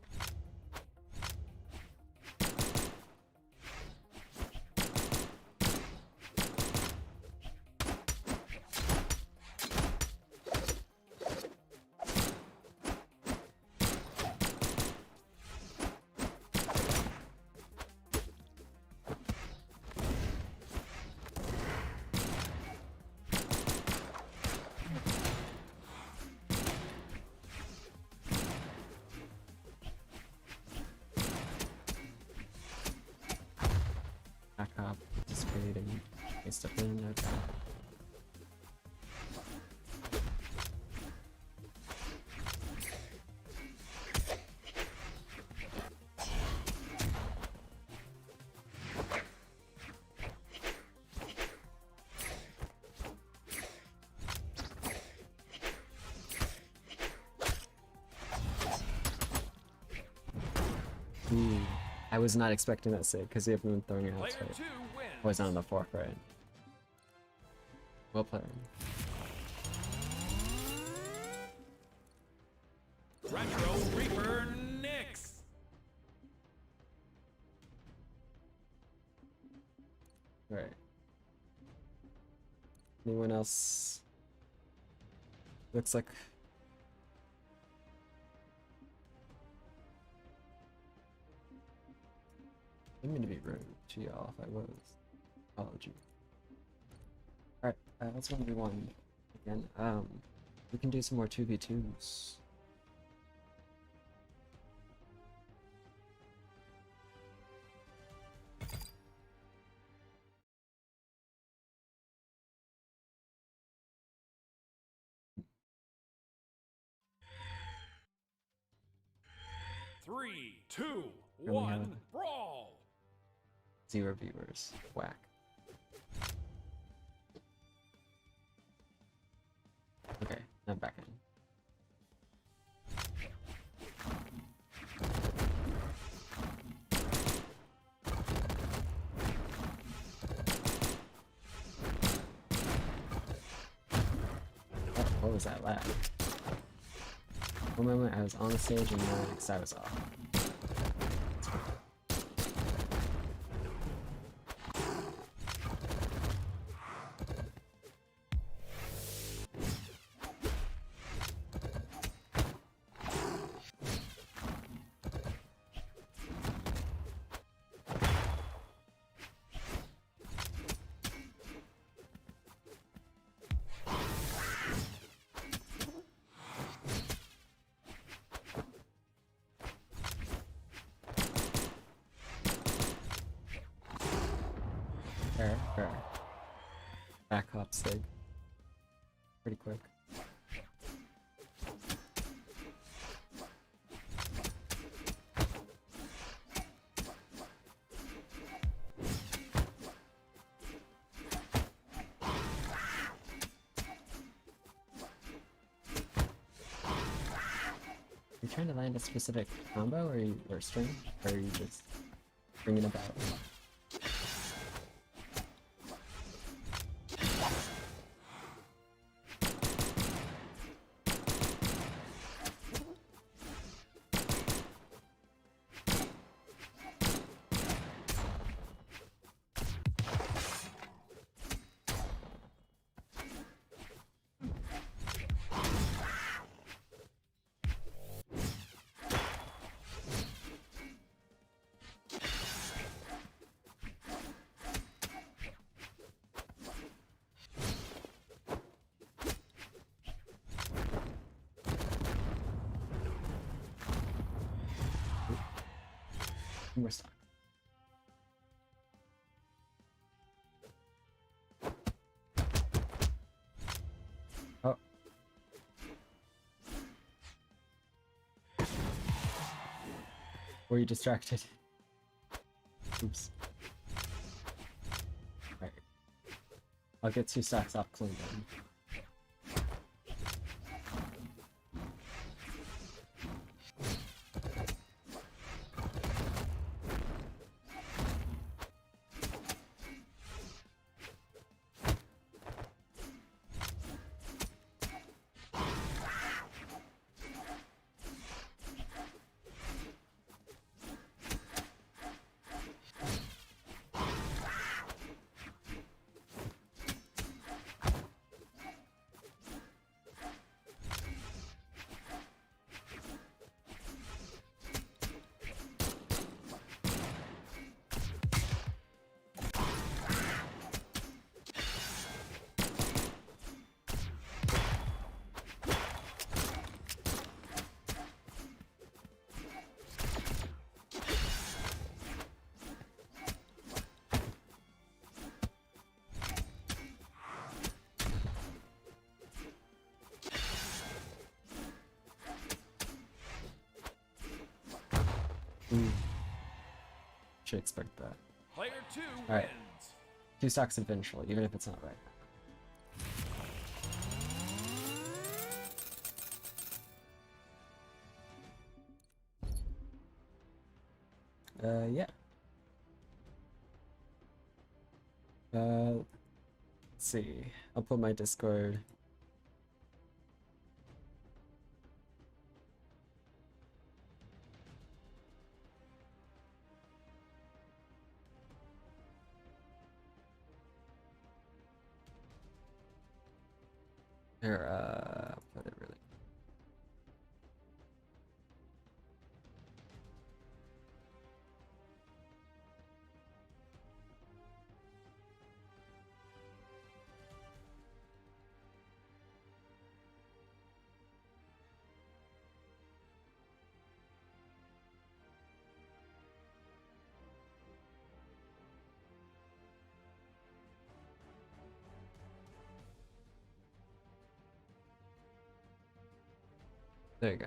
Back up, participating. Okay, step in, okay. Ooh, I was not expecting that save because we haven't been throwing it out Player straight. 2 wins. Oh, it's not on the forefront. Well played. Retro Reaper Nix. Alright. Anyone else? Looks like... I didn't mean to be rude to y'all if I was. Apology. Alright, let's 1v1 again. We can do some more 2v2s. Three, two, we have one, brawl. 0 viewers. Whack. Okay, now back in. Oh, what was that lag? One moment I was on the stage and now I was off. Fair. Back hop sig. Pretty quick. You trying to land a specific combo or string? Or are you just bringing about? We're stuck. Oh. Were you distracted? Oops. Alright. I'll get 2 stacks off clean then. Mm, should expect that. Player 2 Alright. wins. 2 stocks eventually, even if it's not right now. Yeah. Let's see. I'll put my Discord. Here, put it really. There you go.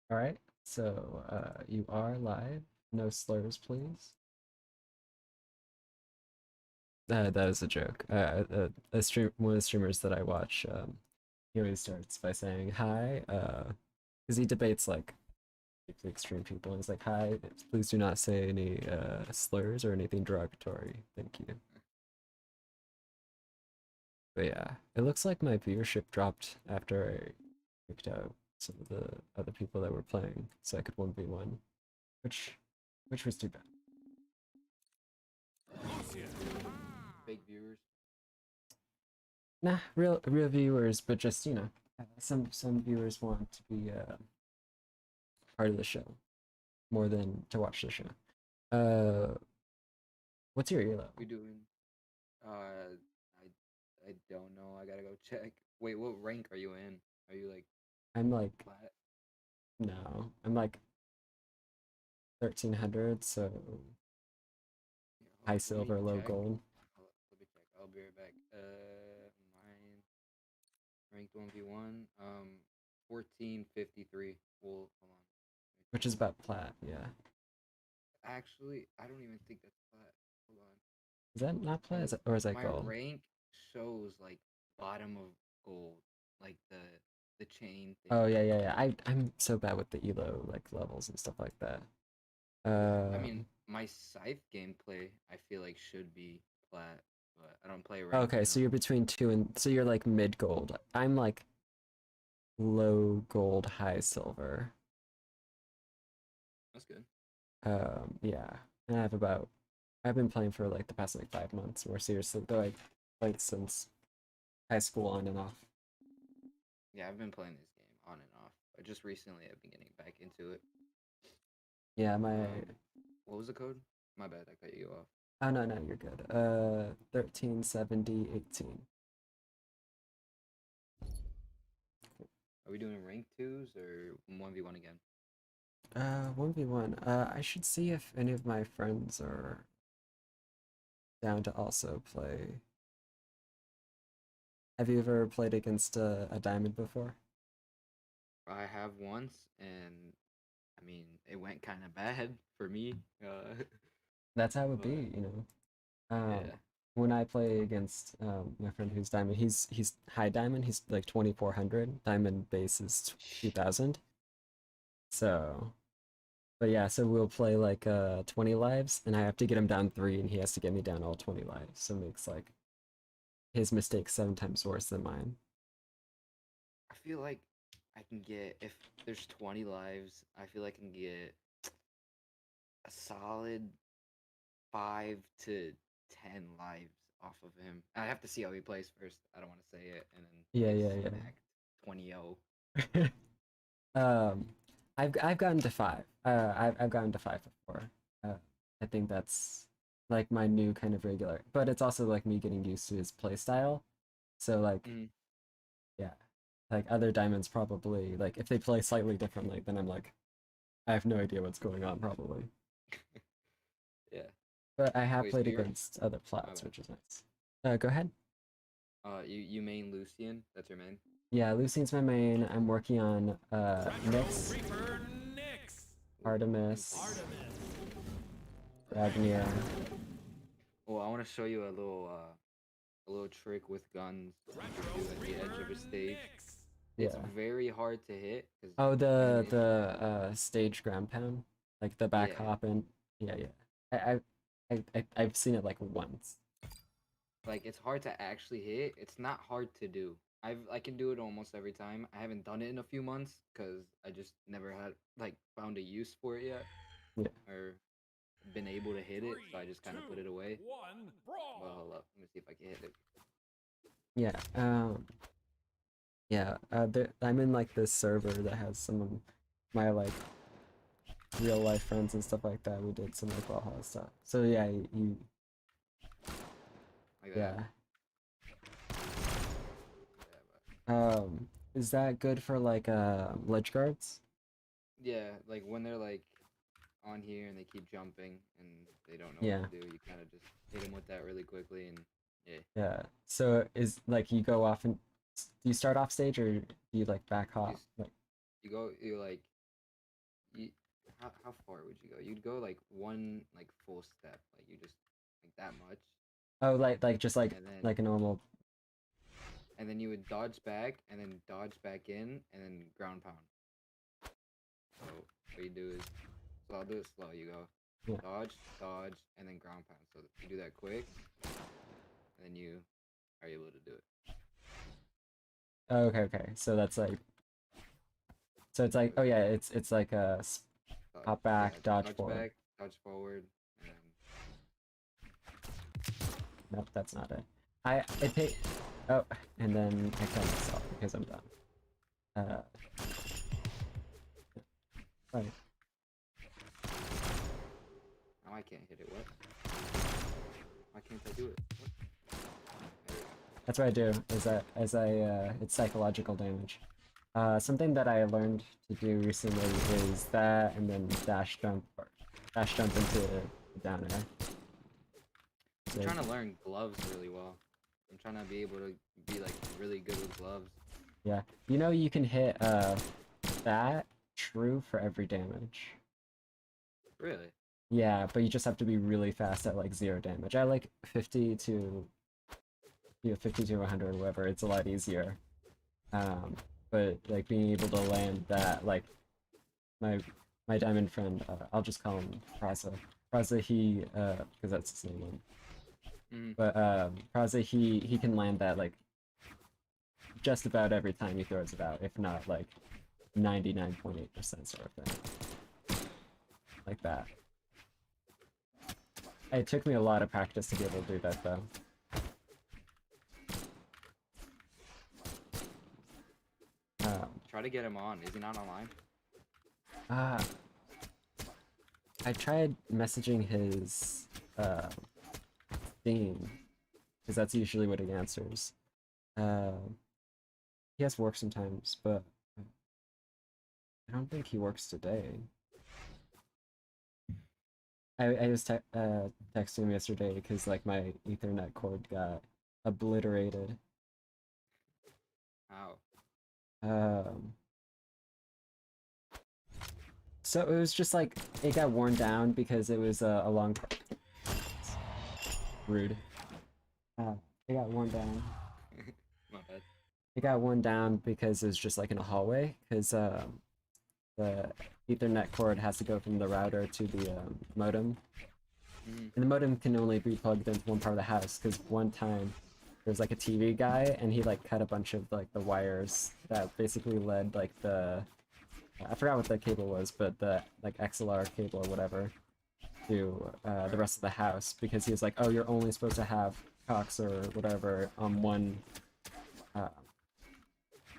All right, so you are live. No slurs, please. That is a joke. One of the streamers that I watch, he always starts by saying hi, because he debates like deeply extreme people, and he's like, "Hi, please do not say any slurs or anything derogatory. Thank you." But yeah, it looks like my viewership dropped after I picked out some of the other people that were playing, so I could 1v1, which was too bad. Fake viewers. Nah, real viewers, but just some viewers want to be part of the show more than to watch the show. What's your elo? We doing? I don't know. I gotta go check. Wait, what rank are you in? Are you like I'm like flat? no, I'm like 1300, so Here, high let me silver, low check. gold. Let me check. I'll be right back. Mine ranked 1v1. 1453. Well, hold on. Which is about plat, yeah. Actually, I don't even think that's flat. Hold on. Is that not plat? Or is that My gold? rank shows like bottom of gold, like the chain thing. Oh yeah. I'm so bad with the elo like levels and stuff like that. I mean, my scythe gameplay I feel like should be plat, but I don't play rank. Okay, so you're between 2 and so you're like mid gold. I'm like low gold, high silver. That's good. Yeah, and I've been playing for like the past like 5 months more seriously, though I played since high school on and off. Yeah, I've been playing this game on and off. But just recently I've been getting back into it. Yeah, my What was the code? My bad, I cut you off. oh no, you're good. 137018. Are we doing rank twos or 1v1 again? 1v1. I should see if any of my friends are down to also play. Have you ever played against a diamond before? I have once, and I mean, it went kind of bad for me. That's how it would But be, you know. Um, yeah, when I play against my friend who's diamond, he's high diamond. He's like 2400. Diamond base is 2000. So, but yeah, so we'll play like 20 lives, and I have to get him down 3, and he has to get me down all 20 lives. So it makes like his mistake 7 times worse than mine. I feel like I can get if there's 20 lives. I feel like I can get a solid 5 to 10 lives off of him. I have to see how he plays first. I don't want to say it and then Yeah, get yeah, smacked 20-0. yeah. um, I've gotten to 5. I've gotten to 5 before. I think that's like my new kind of regular, but it's also like me getting used to his play style. So like, Mm. yeah, like other diamonds probably like if they play slightly differently, then I'm like, I have no idea what's going on probably. Yeah. But I have Wait, so played you're against other my plats, bad. which is nice. Go ahead. You main Lucian? That's your main? Yeah, Lucian's my main. I'm working on Retro Nyx, Reaper Nyx. Ooh, insane. Artemis, Artemis. Ragnia. Oh, I want to show you a little trick with guns you Retro could do at the edge of Reaper a stage. Nyx. It's Yeah. very hard to hit because Oh, I'm an the stage ground pound, like the back yeah. hop and yeah, yeah. I've seen it like once. Like it's hard to actually hit. It's not hard to do. I can do it almost every time. I haven't done it in a few months because I just never had like found a use for it yet Yeah. or been able to hit it. So I Three, just kind of put two, it away. one, Well, brawl. hold up. Let me see if I can hit it. Yeah. Yeah. I'm in like this server that has some of my like real life friends and stuff like that. We did some like Brawlhalla stuff. So yeah, you Like that. yeah. Yeah, Is that good for like ledge guards? yeah, like when they're like on here and they keep jumping and they don't know what Yeah. to do, you kind of just hit them with that really quickly and yeah. Yeah. So is like you go off and do you start off stage or do you like back You hop? s- Like you go you like you how far would you go? You'd go like one like full step, like you just like that much, oh like just and like a normal. then you would dodge back and then dodge back in and then ground pound. So what you do is so I'll do it slow. You go Yeah. dodge, and then ground pound. So you do that quick, and then you are able to do it. Oh, okay, okay. So that's like so it's like So oh yeah, it's like a dodge, hop yeah, back, dodge dodge forward. back, dodge forward, and Nope, that's not it. I take oh and then I kill myself because I'm done. Uh right. now I can't hit it. What? Why can't I do it? What? There we go. That's what I do is that as I it's psychological damage. Something that I learned to do recently is that and then dash jump into the down air. I'm So trying to learn gloves really well. I'm trying to be able to be like really good with gloves. yeah, you know you can hit that true for every damage. Really? Yeah, but you just have to be really fast at like 0 damage. I like 50 to 50 to 100 or whatever. It's a lot easier. But like being able to land that like my my diamond friend, I'll just call him Praza. Praza, he because that's his name. Mm-hmm. But Praza, he can land that like just about every time he throws it out, if not like 99.8% sort of thing, like that. It took me a lot of practice to be able to do that though. Try to get him on. Is he not online? Uh, I tried messaging his theme because that's usually what he answers. Uh, he has work sometimes, but I don't think he works today. I was texting him yesterday because like my Ethernet cord got obliterated. How? Um, so it was just like it got worn down because it was a long. Rude. It got worn down. My bad. It got worn down because it was just like in a hallway because the Ethernet cord has to go from the router to the modem. Mm. And the modem can only be plugged into one part of the house because one time there's like a TV guy and he like cut a bunch of like the wires that basically led like the I forgot what the cable was, but the like XLR cable or whatever to the rest of the house because he was like, oh, you're only supposed to have Cox or whatever on uh,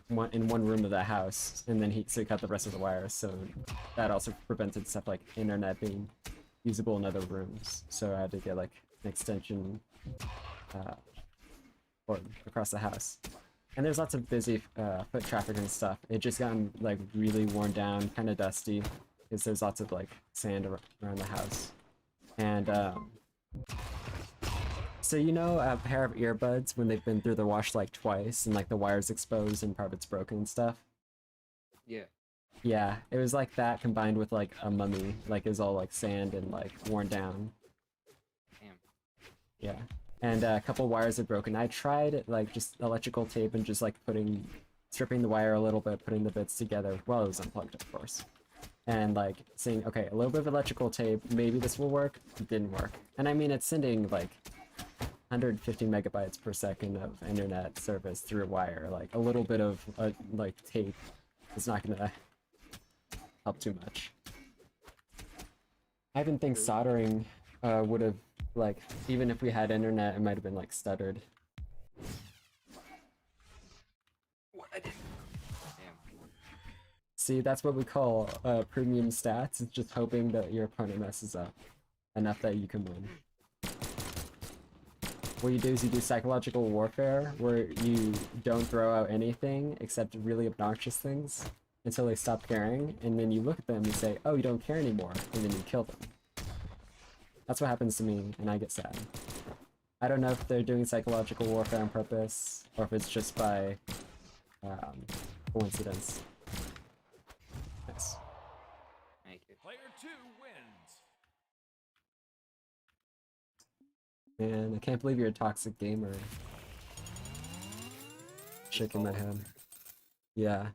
one in one room of the house, and then he cut the rest of the wires, so that also prevented stuff like internet being usable in other rooms. So I had to get like an extension cord across the house. And there's lots of busy foot traffic and stuff. It just gotten like really worn down, kind of dusty, because there's lots of like sand around the house. And so you know a pair of earbuds when they've been through the wash like twice and like the wire's exposed and part of it's broken and stuff? Yeah. Yeah, it was like that combined with like a mummy, like is all like sand and like worn down. Damn. Yeah. And a couple wires are broken. I tried like just electrical tape and just like stripping the wire a little bit, putting the bits together. Well, it was unplugged, of course. And like saying, okay, a little bit of electrical tape, maybe this will work. It didn't work. And I mean, it's sending like 150 megabytes per second of internet service through a wire. Like a little bit of like tape is not gonna help too much. I even think soldering would have like, even if we had internet, it might have been like stuttered. What? I didn't. Damn. See, that's what we call premium stats. It's just hoping that your opponent messes up enough that you can win. What you do is you do psychological warfare, where you don't throw out anything except really obnoxious things until they stop caring, and then you look at them and say, oh, you don't care anymore, and then you kill them. That's what happens to me, and I get sad. I don't know if they're doing psychological warfare on purpose, or if it's just by coincidence. Nice. Thank you. Player 2 wins. Man, I can't believe you're a toxic gamer. Shaking my head. Yeah.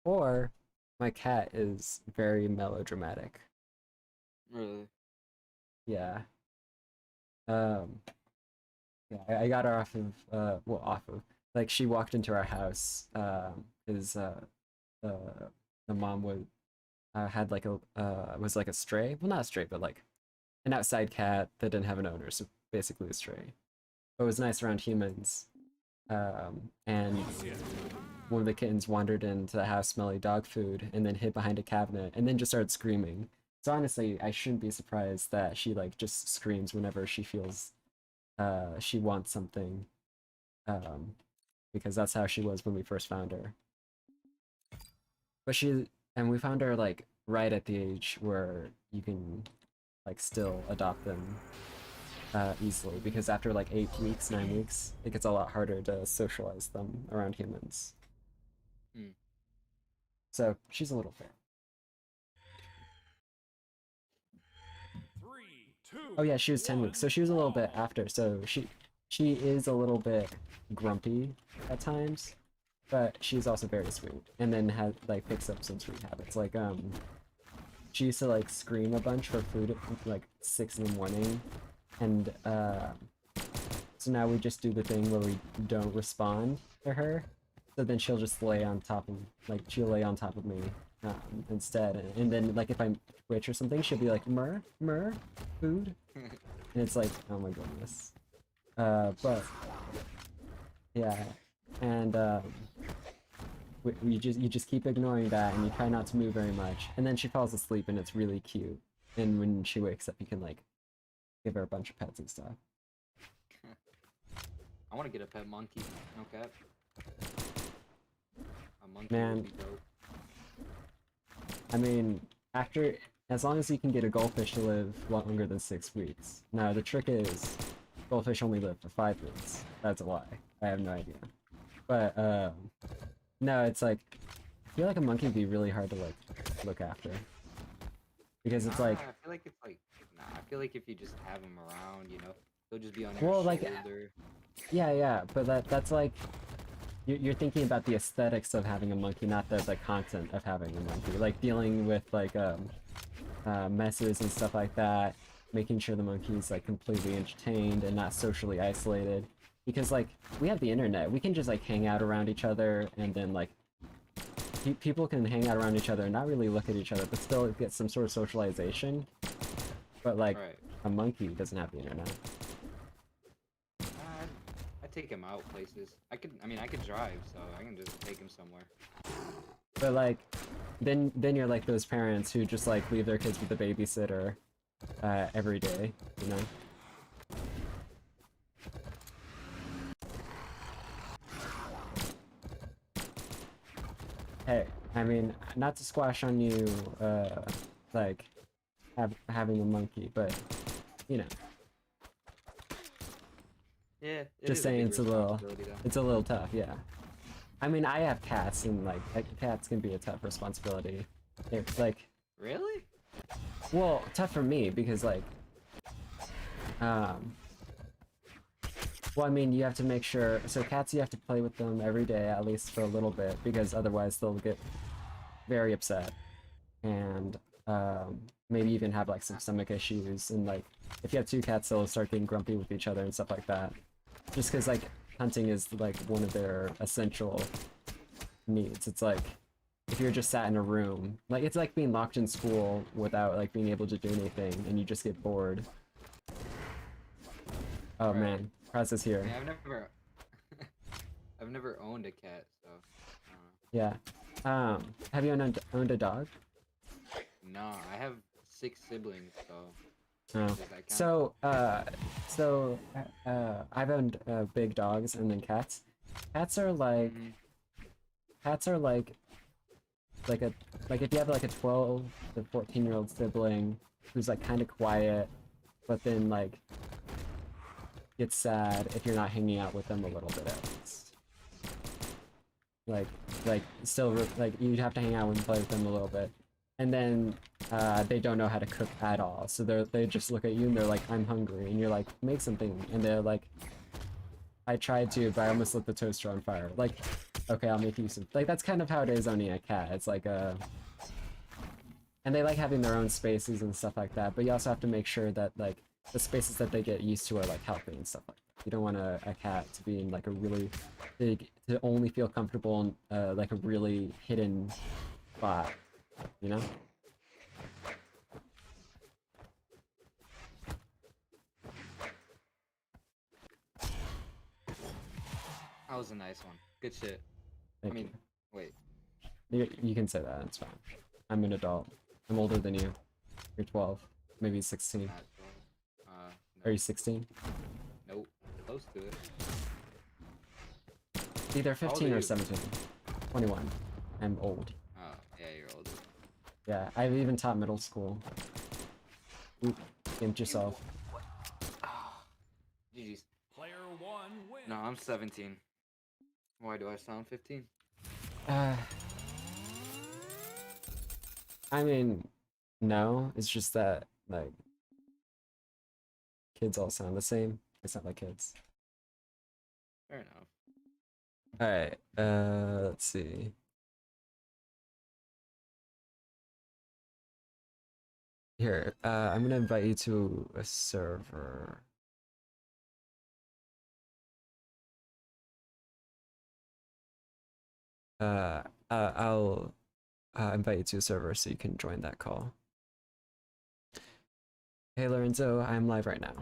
Or my cat is very melodramatic. Really? Yeah. Yeah, I got her off of well, off of, like, she walked into our house because the mom would had like a was like a stray, well, not a stray, but like an outside cat that didn't have an owner, so basically a stray. But it was nice around humans. And one of the kittens wandered into the house smelling dog food and then hid behind a cabinet and then just started screaming. So honestly, I shouldn't be surprised that she like just screams whenever she feels she wants something. Because that's how she was when we first found her. But and we found her like right at the age where you can like still adopt them easily, because after like 8 weeks, 9 weeks, it gets a lot harder to socialize them around humans. Hmm. So she's a little fair. 3, 2. Oh yeah, she was 10 weeks, so she was a little bit after. So she is a little bit grumpy at times, but she's also very sweet. And then has like picks up some sweet habits. Like she used to like scream a bunch for food at like 6 in the morning, and so now we just do the thing where we don't respond to her. So then she'll just lay on top of, like, she'll lay on top of me instead. And then, like, if I twitch or something, she'll be like, mur, food. And it's like, oh my goodness. But, yeah. And, you just keep ignoring that, and you try not to move very much. And then she falls asleep, and it's really cute. And when she wakes up, you can, like, give her a bunch of pets and stuff. I want to get a pet monkey. No cap. A monkey Man. would be dope. I mean, as long as you can get a goldfish to live longer than 6 weeks. Now, the trick is, goldfish only live for 5 weeks. That's a lie. I have no idea. But no, it's like I feel like a monkey would be really hard to like look after because it's like I feel like it's like nah. I feel like if you just have them around, you know, they'll just be on your well like shoulder. yeah, but that's like you're thinking about the aesthetics of having a monkey, not the content of having a monkey. Like dealing with like messes and stuff like that, making sure the monkey's like completely entertained and not socially isolated. Because like we have the internet, we can just like hang out around each other, and then like people can hang out around each other and not really look at each other, but still get some sort of socialization. But like Right. a monkey doesn't have the internet. I take him out places. I mean, I could drive, so I can just take him somewhere. But like then you're like those parents who just like leave their kids with a babysitter every day, you know? Hey, I mean, not to squash on you, like, having a monkey, but, you know, Yeah, it just is a saying big it's a little, responsibility though. it's a little tough, yeah. I mean, I have cats, and, like, cats can be a tough responsibility. It's, like, Really? well, tough for me, because, like, um, well, I mean, you have to make sure, so cats, you have to play with them every day, at least for a little bit, because otherwise they'll get very upset. And maybe even have like some stomach issues, and like if you have two cats they'll start getting grumpy with each other and stuff like that, just because like hunting is like one of their essential needs. It's like if you're just sat in a room, like it's like being locked in school without like being able to do anything and you just get bored. Oh Right. man, Kraz is here. Yeah, I've never, I've never owned a cat, so. Yeah. Have you owned a dog? No, I have 6 siblings, so Oh. does that count? I've owned big dogs and then cats. Cats are like Mhm. cats are like a like if you have like a 12 to 14-year-old sibling who's like kind of quiet, but then like gets sad if you're not hanging out with them a little bit at least. Like still like you'd have to hang out and play with them a little bit, and then they don't know how to cook at all, so they just look at you and they're like, I'm hungry, and you're like, make something, and they're like, I tried to, but I almost lit the toaster on fire. Like, okay, I'll make you some. Like that's kind of how it is owning a cat. It's like and they like having their own spaces and stuff like that, but you also have to make sure that like the spaces that they get used to are like healthy and stuff like that. You don't want a cat to be in like a really big, to only feel comfortable in like a really hidden spot, you know? That was a nice one. Good shit. Thank I mean, wait. you can say that, it's fine. I'm an adult. I'm older than you. You're 12, maybe 16. Not 12. Are No. you 16? Nope. Close to it. Either How old 15 are or you? 17. 21. I'm old. Oh, yeah, you're older. Yeah, I've even taught middle school. Oop, gimped yourself. GG's. Player 1 wins. No, I'm 17. Why do I sound 15? I mean, no, it's just that, like, kids all sound the same. It's not like kids. Fair enough. Alright, let's see. Here, I'm gonna invite you to a server. I'll invite you to a server so you can join that call. Hey Lorenzo, I'm live right now.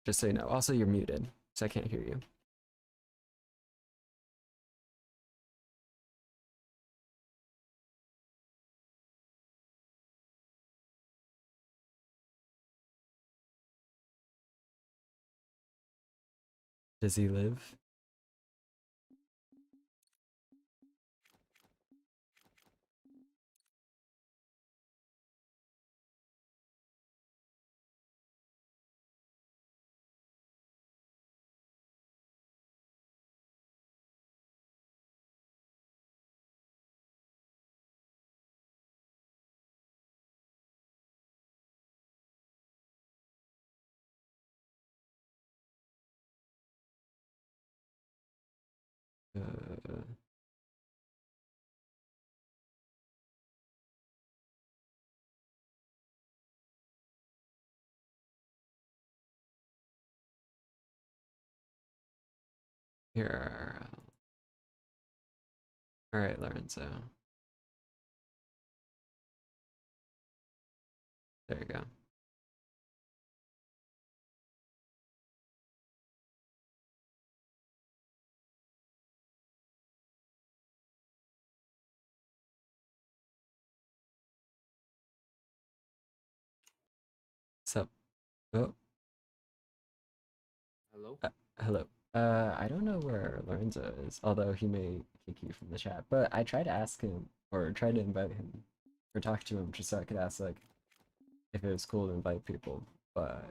Just so you know. Also, you're muted, so I can't hear you. Does he live? Here. Alright, Lorenzo. There you go. So, oh, Hello? hello. I don't know where Lorenzo is, although he may kick you from the chat. But I tried to ask him, or tried to invite him, or talk to him, just so I could ask, like, if it was cool to invite people. But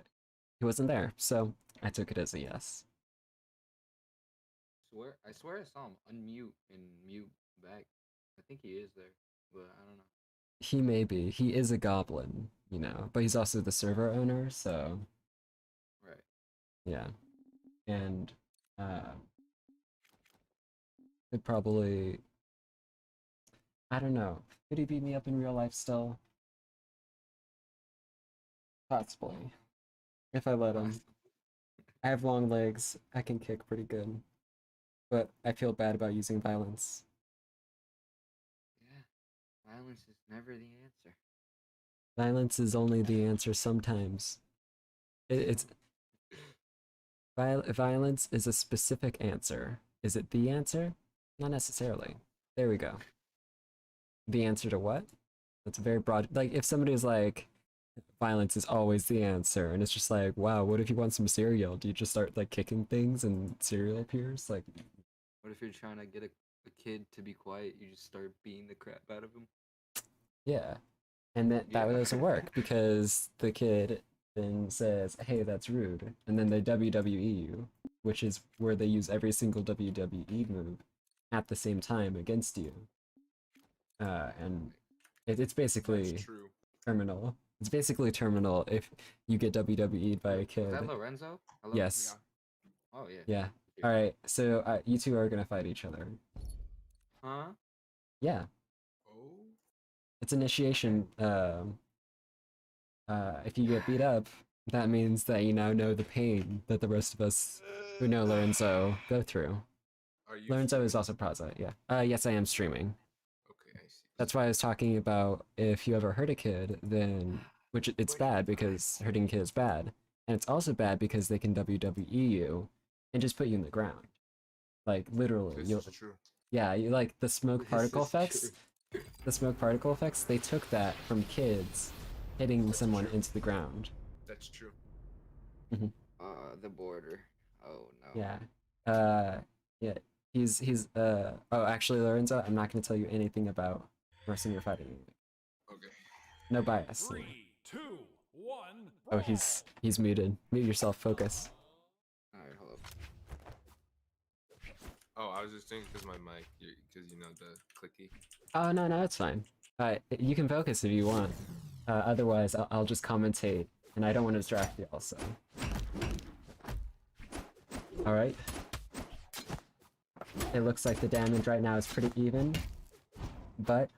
he wasn't there, so I took it as a yes. I swear I saw him unmute and mute back. I think he is there, but I don't know. He may be. He is a goblin, you know, but he's also the server owner, so Right. yeah. And uh, could probably, I don't know. Could he beat me up in real life still? Possibly. If I let him. I have long legs. I can kick pretty good. But I feel bad about using violence. Yeah. Violence is never the answer. Violence is only the answer sometimes. It's violence is a specific answer. Is it the answer? Not necessarily. There we go. The answer to what? That's a very broad. Like, if somebody is like, violence is always the answer, and it's just like, wow, what if you want some cereal? Do you just start like kicking things and cereal appears? Like, What if you're trying to get a kid to be quiet? You just start beating the crap out of him. yeah. And that Yeah. doesn't work because the kid then says, hey, that's rude. And then they WWE you, which is where they use every single WWE move at the same time against you. And it's That's basically true. terminal. It's basically terminal if you get WWE'd by a Was kid. that Lorenzo? Hello? Yes. Oh yeah. Yeah. All right. So you two are gonna fight each other. Huh? Yeah. Oh. It's initiation. If you get beat up, that means that you now know the pain that the rest of us who know Lorenzo go through. Are you Lorenzo is streaming? also Praza, yeah. Yes, I am streaming. Okay, I see. That's why I was talking about if you ever hurt a kid, then which it's bad because hurting a kid is bad, and it's also bad because they can WWE you and just put you in the ground, like literally. This You, is true. yeah, you like the smoke This particle is effects. true. The smoke particle effects. They took that from kids hitting someone true. into the ground. That's true. The border. Oh no. Yeah. Yeah. He's oh, actually, Lorenzo, I'm not going to tell you anything about person you're fighting. Okay. No bias. 3, 2, 1. Oh, he's muted. Mute yourself. Focus. Alright, hold up. Oh, I was just thinking because my mic, because you know the clicky. Oh no, no, it's fine. You can focus if you want. Otherwise, I'll just commentate, and I don't want to distract you also. All right. It looks like the damage right now is pretty even, but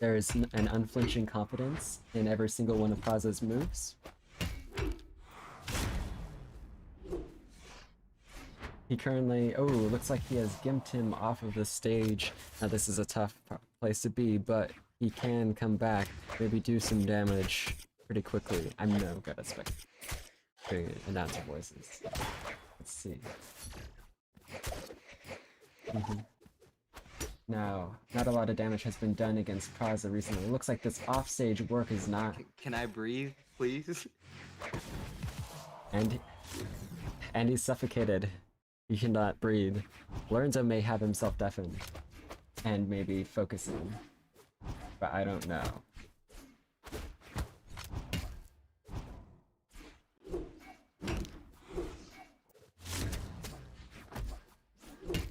there's an unflinching confidence in every single one of Praza's moves. He currently, oh, looks like he has gimped him off of the stage. Now this is a tough place to be, but he can come back, maybe do some damage pretty quickly. I'm no good at announcer voices. Let's see. Now, not a lot of damage has been done against Praza recently. It looks like this offstage work is not. Can I breathe, please? And he's suffocated. He cannot breathe. Lorenzo may have himself deafened. And maybe focusing. But I don't know.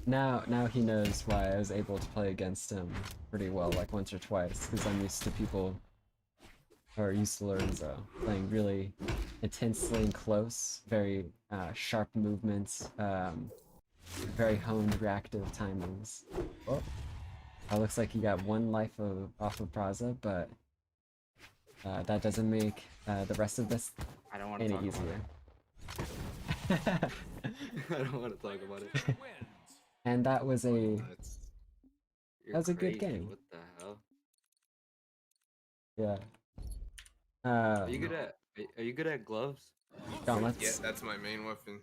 Now he knows why I was able to play against him pretty well, like once or twice, because I'm used to people, or used to Lorenzo, playing really intensely and close, very sharp movements, very honed reactive timings. Oh, it looks like he got one life off of Praza, but that doesn't make the rest of this I don't want to any talk easier. about it. I don't want to talk about it. Wins. And that was a That's You're That was a good crazy. game. What the hell? yeah. Are you Um, good at? Are you good at gloves? gauntlets. yeah, that's my main weapon.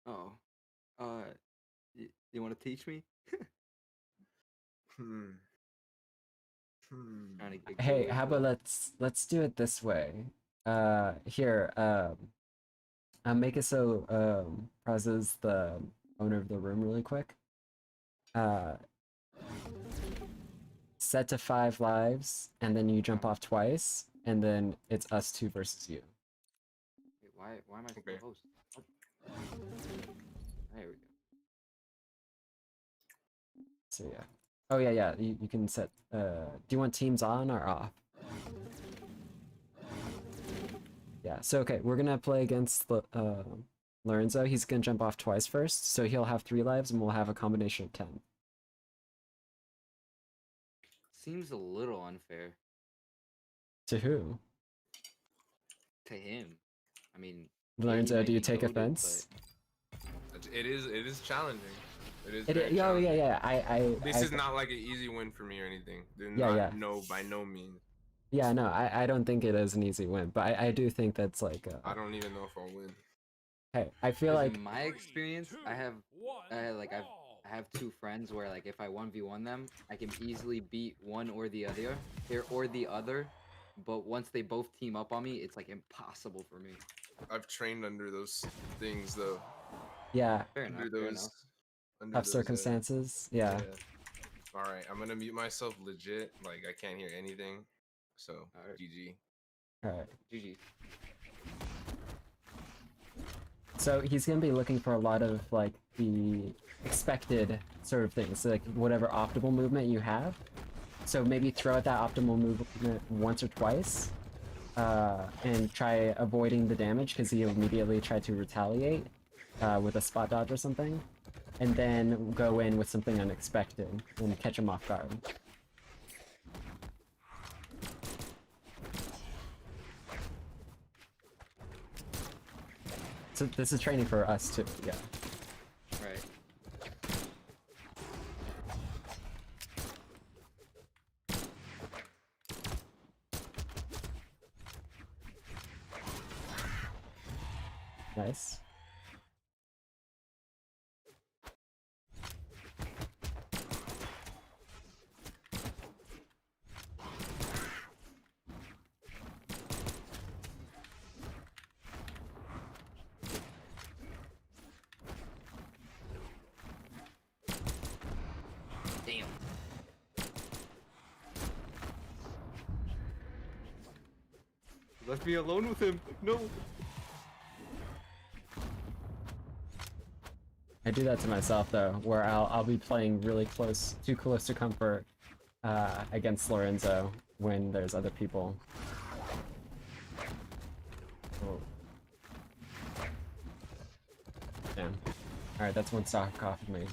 Oh. You want to teach me? Hmm. Hmm. Trying to get Hey, good how with about it. let's do it this way. Here, make it so Praz is the owner of the room really quick. Uh, set to 5 lives, and then you jump off twice, and then it's us two versus you. Wait, why am I still Okay. host? What? There we go. So yeah. Oh yeah. You can set. Do you want teams on or off? Yeah. So okay, we're gonna play against Lorenzo. He's gonna jump off twice first, so he'll have 3 lives, and we'll have a combination of 10. Seems a little unfair To who? to him. I mean, yeah, he Lorenzo, might do you be take goated, offense? It is challenging. It is It, very oh challenging. yeah. This I is not like an easy win for me or anything. Yeah. No, by no means. Yeah, no, I don't think it is an easy win, but I do think that's like I don't even know if I'll win. hey, I feel 'cause like in my experience, I have like brawl. I have 2 friends where like if I 1v1 them, I can easily beat one or the other, but once they both team up on me, it's like impossible for me. I've trained under those things though. yeah, Fair enough. Under Fair those. enough. Under tough those. circumstances. Yeah. All right, I'm gonna mute myself legit. Like I can't hear anything. So Alright. GG. All right. GG. So he's gonna be looking for a lot of like the expected sort of things, so, like whatever optimal movement you have. So maybe throw out that optimal movement once or twice, and try avoiding the damage because he'll immediately try to retaliate with a spot dodge or something, and then go in with something unexpected and catch him off guard. So this is training for us too, yeah. Right. Nice. Damn. Left me alone with him. No. I do that to myself though, where I'll be playing really close, too close to comfort against Lorenzo when there's other people. Oh. Damn. Alright, that's one stock off of me.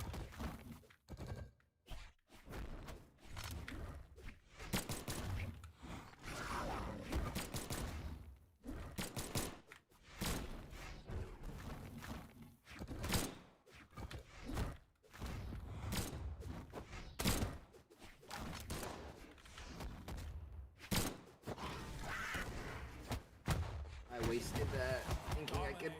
I wasted that thinking I could.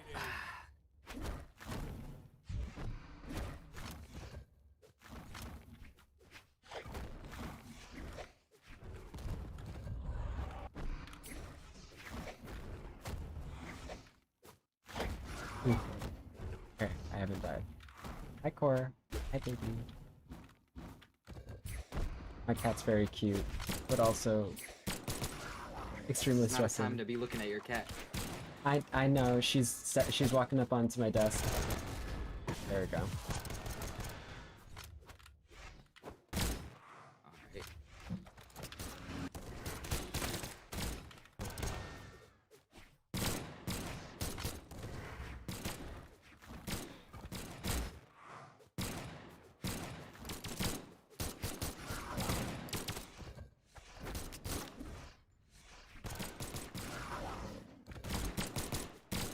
Okay, I haven't died. Hi Cora. Hi baby. My cat's very cute, but also extremely It's not a time stressing. to be looking at your cat. I know, she's walking up onto my desk. There we go. Alright.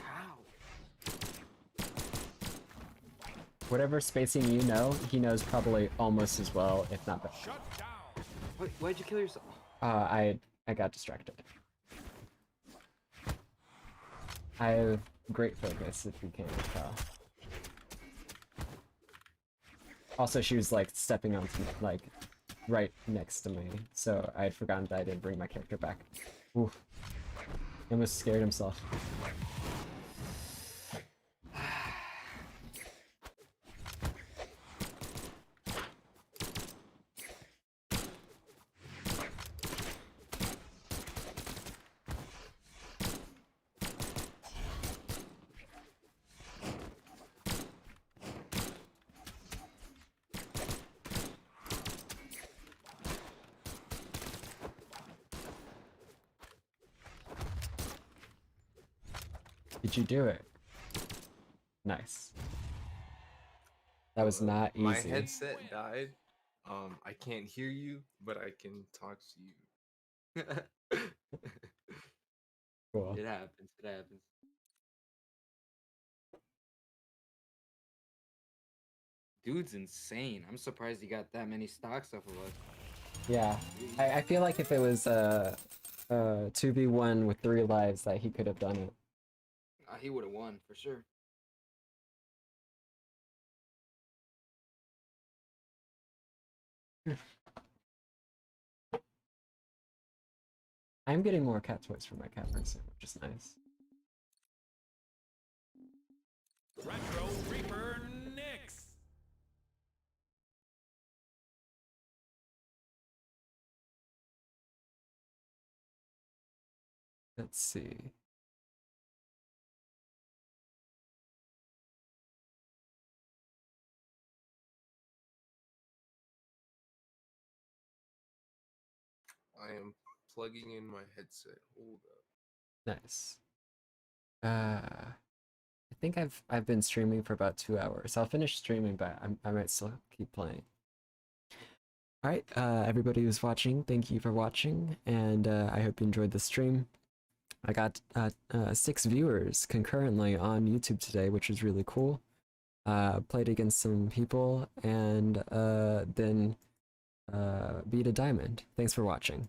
How? Whatever spacing you know, he knows probably almost as well, if not better. Shut down. Wait, why'd you kill yourself? I got distracted. I have great focus, if you can't tell. Also, she was like stepping on like right next to me, so I had forgotten that I didn't bring my character back. Oof. He almost scared himself. Did you do it? Nice. That was not easy. My headset died. I can't hear you, but I can talk to you. Cool. It happens. It happens. Dude's insane. I'm surprised he got that many stocks off of us. Yeah. I feel like if it was 2v1 with 3 lives that he could have done it. He would have won for sure. I'm getting more cat toys for my cat person, which is nice. Retro Reaper Nix. Let's see. I am plugging in my headset. Hold up. Nice. I think I've been streaming for about 2 hours. I'll finish streaming, but I might still keep playing. All right, everybody who's watching, thank you for watching, and I hope you enjoyed the stream. I got 6 viewers concurrently on YouTube today, which is really cool. Played against some people, and then beat a diamond. Thanks for watching.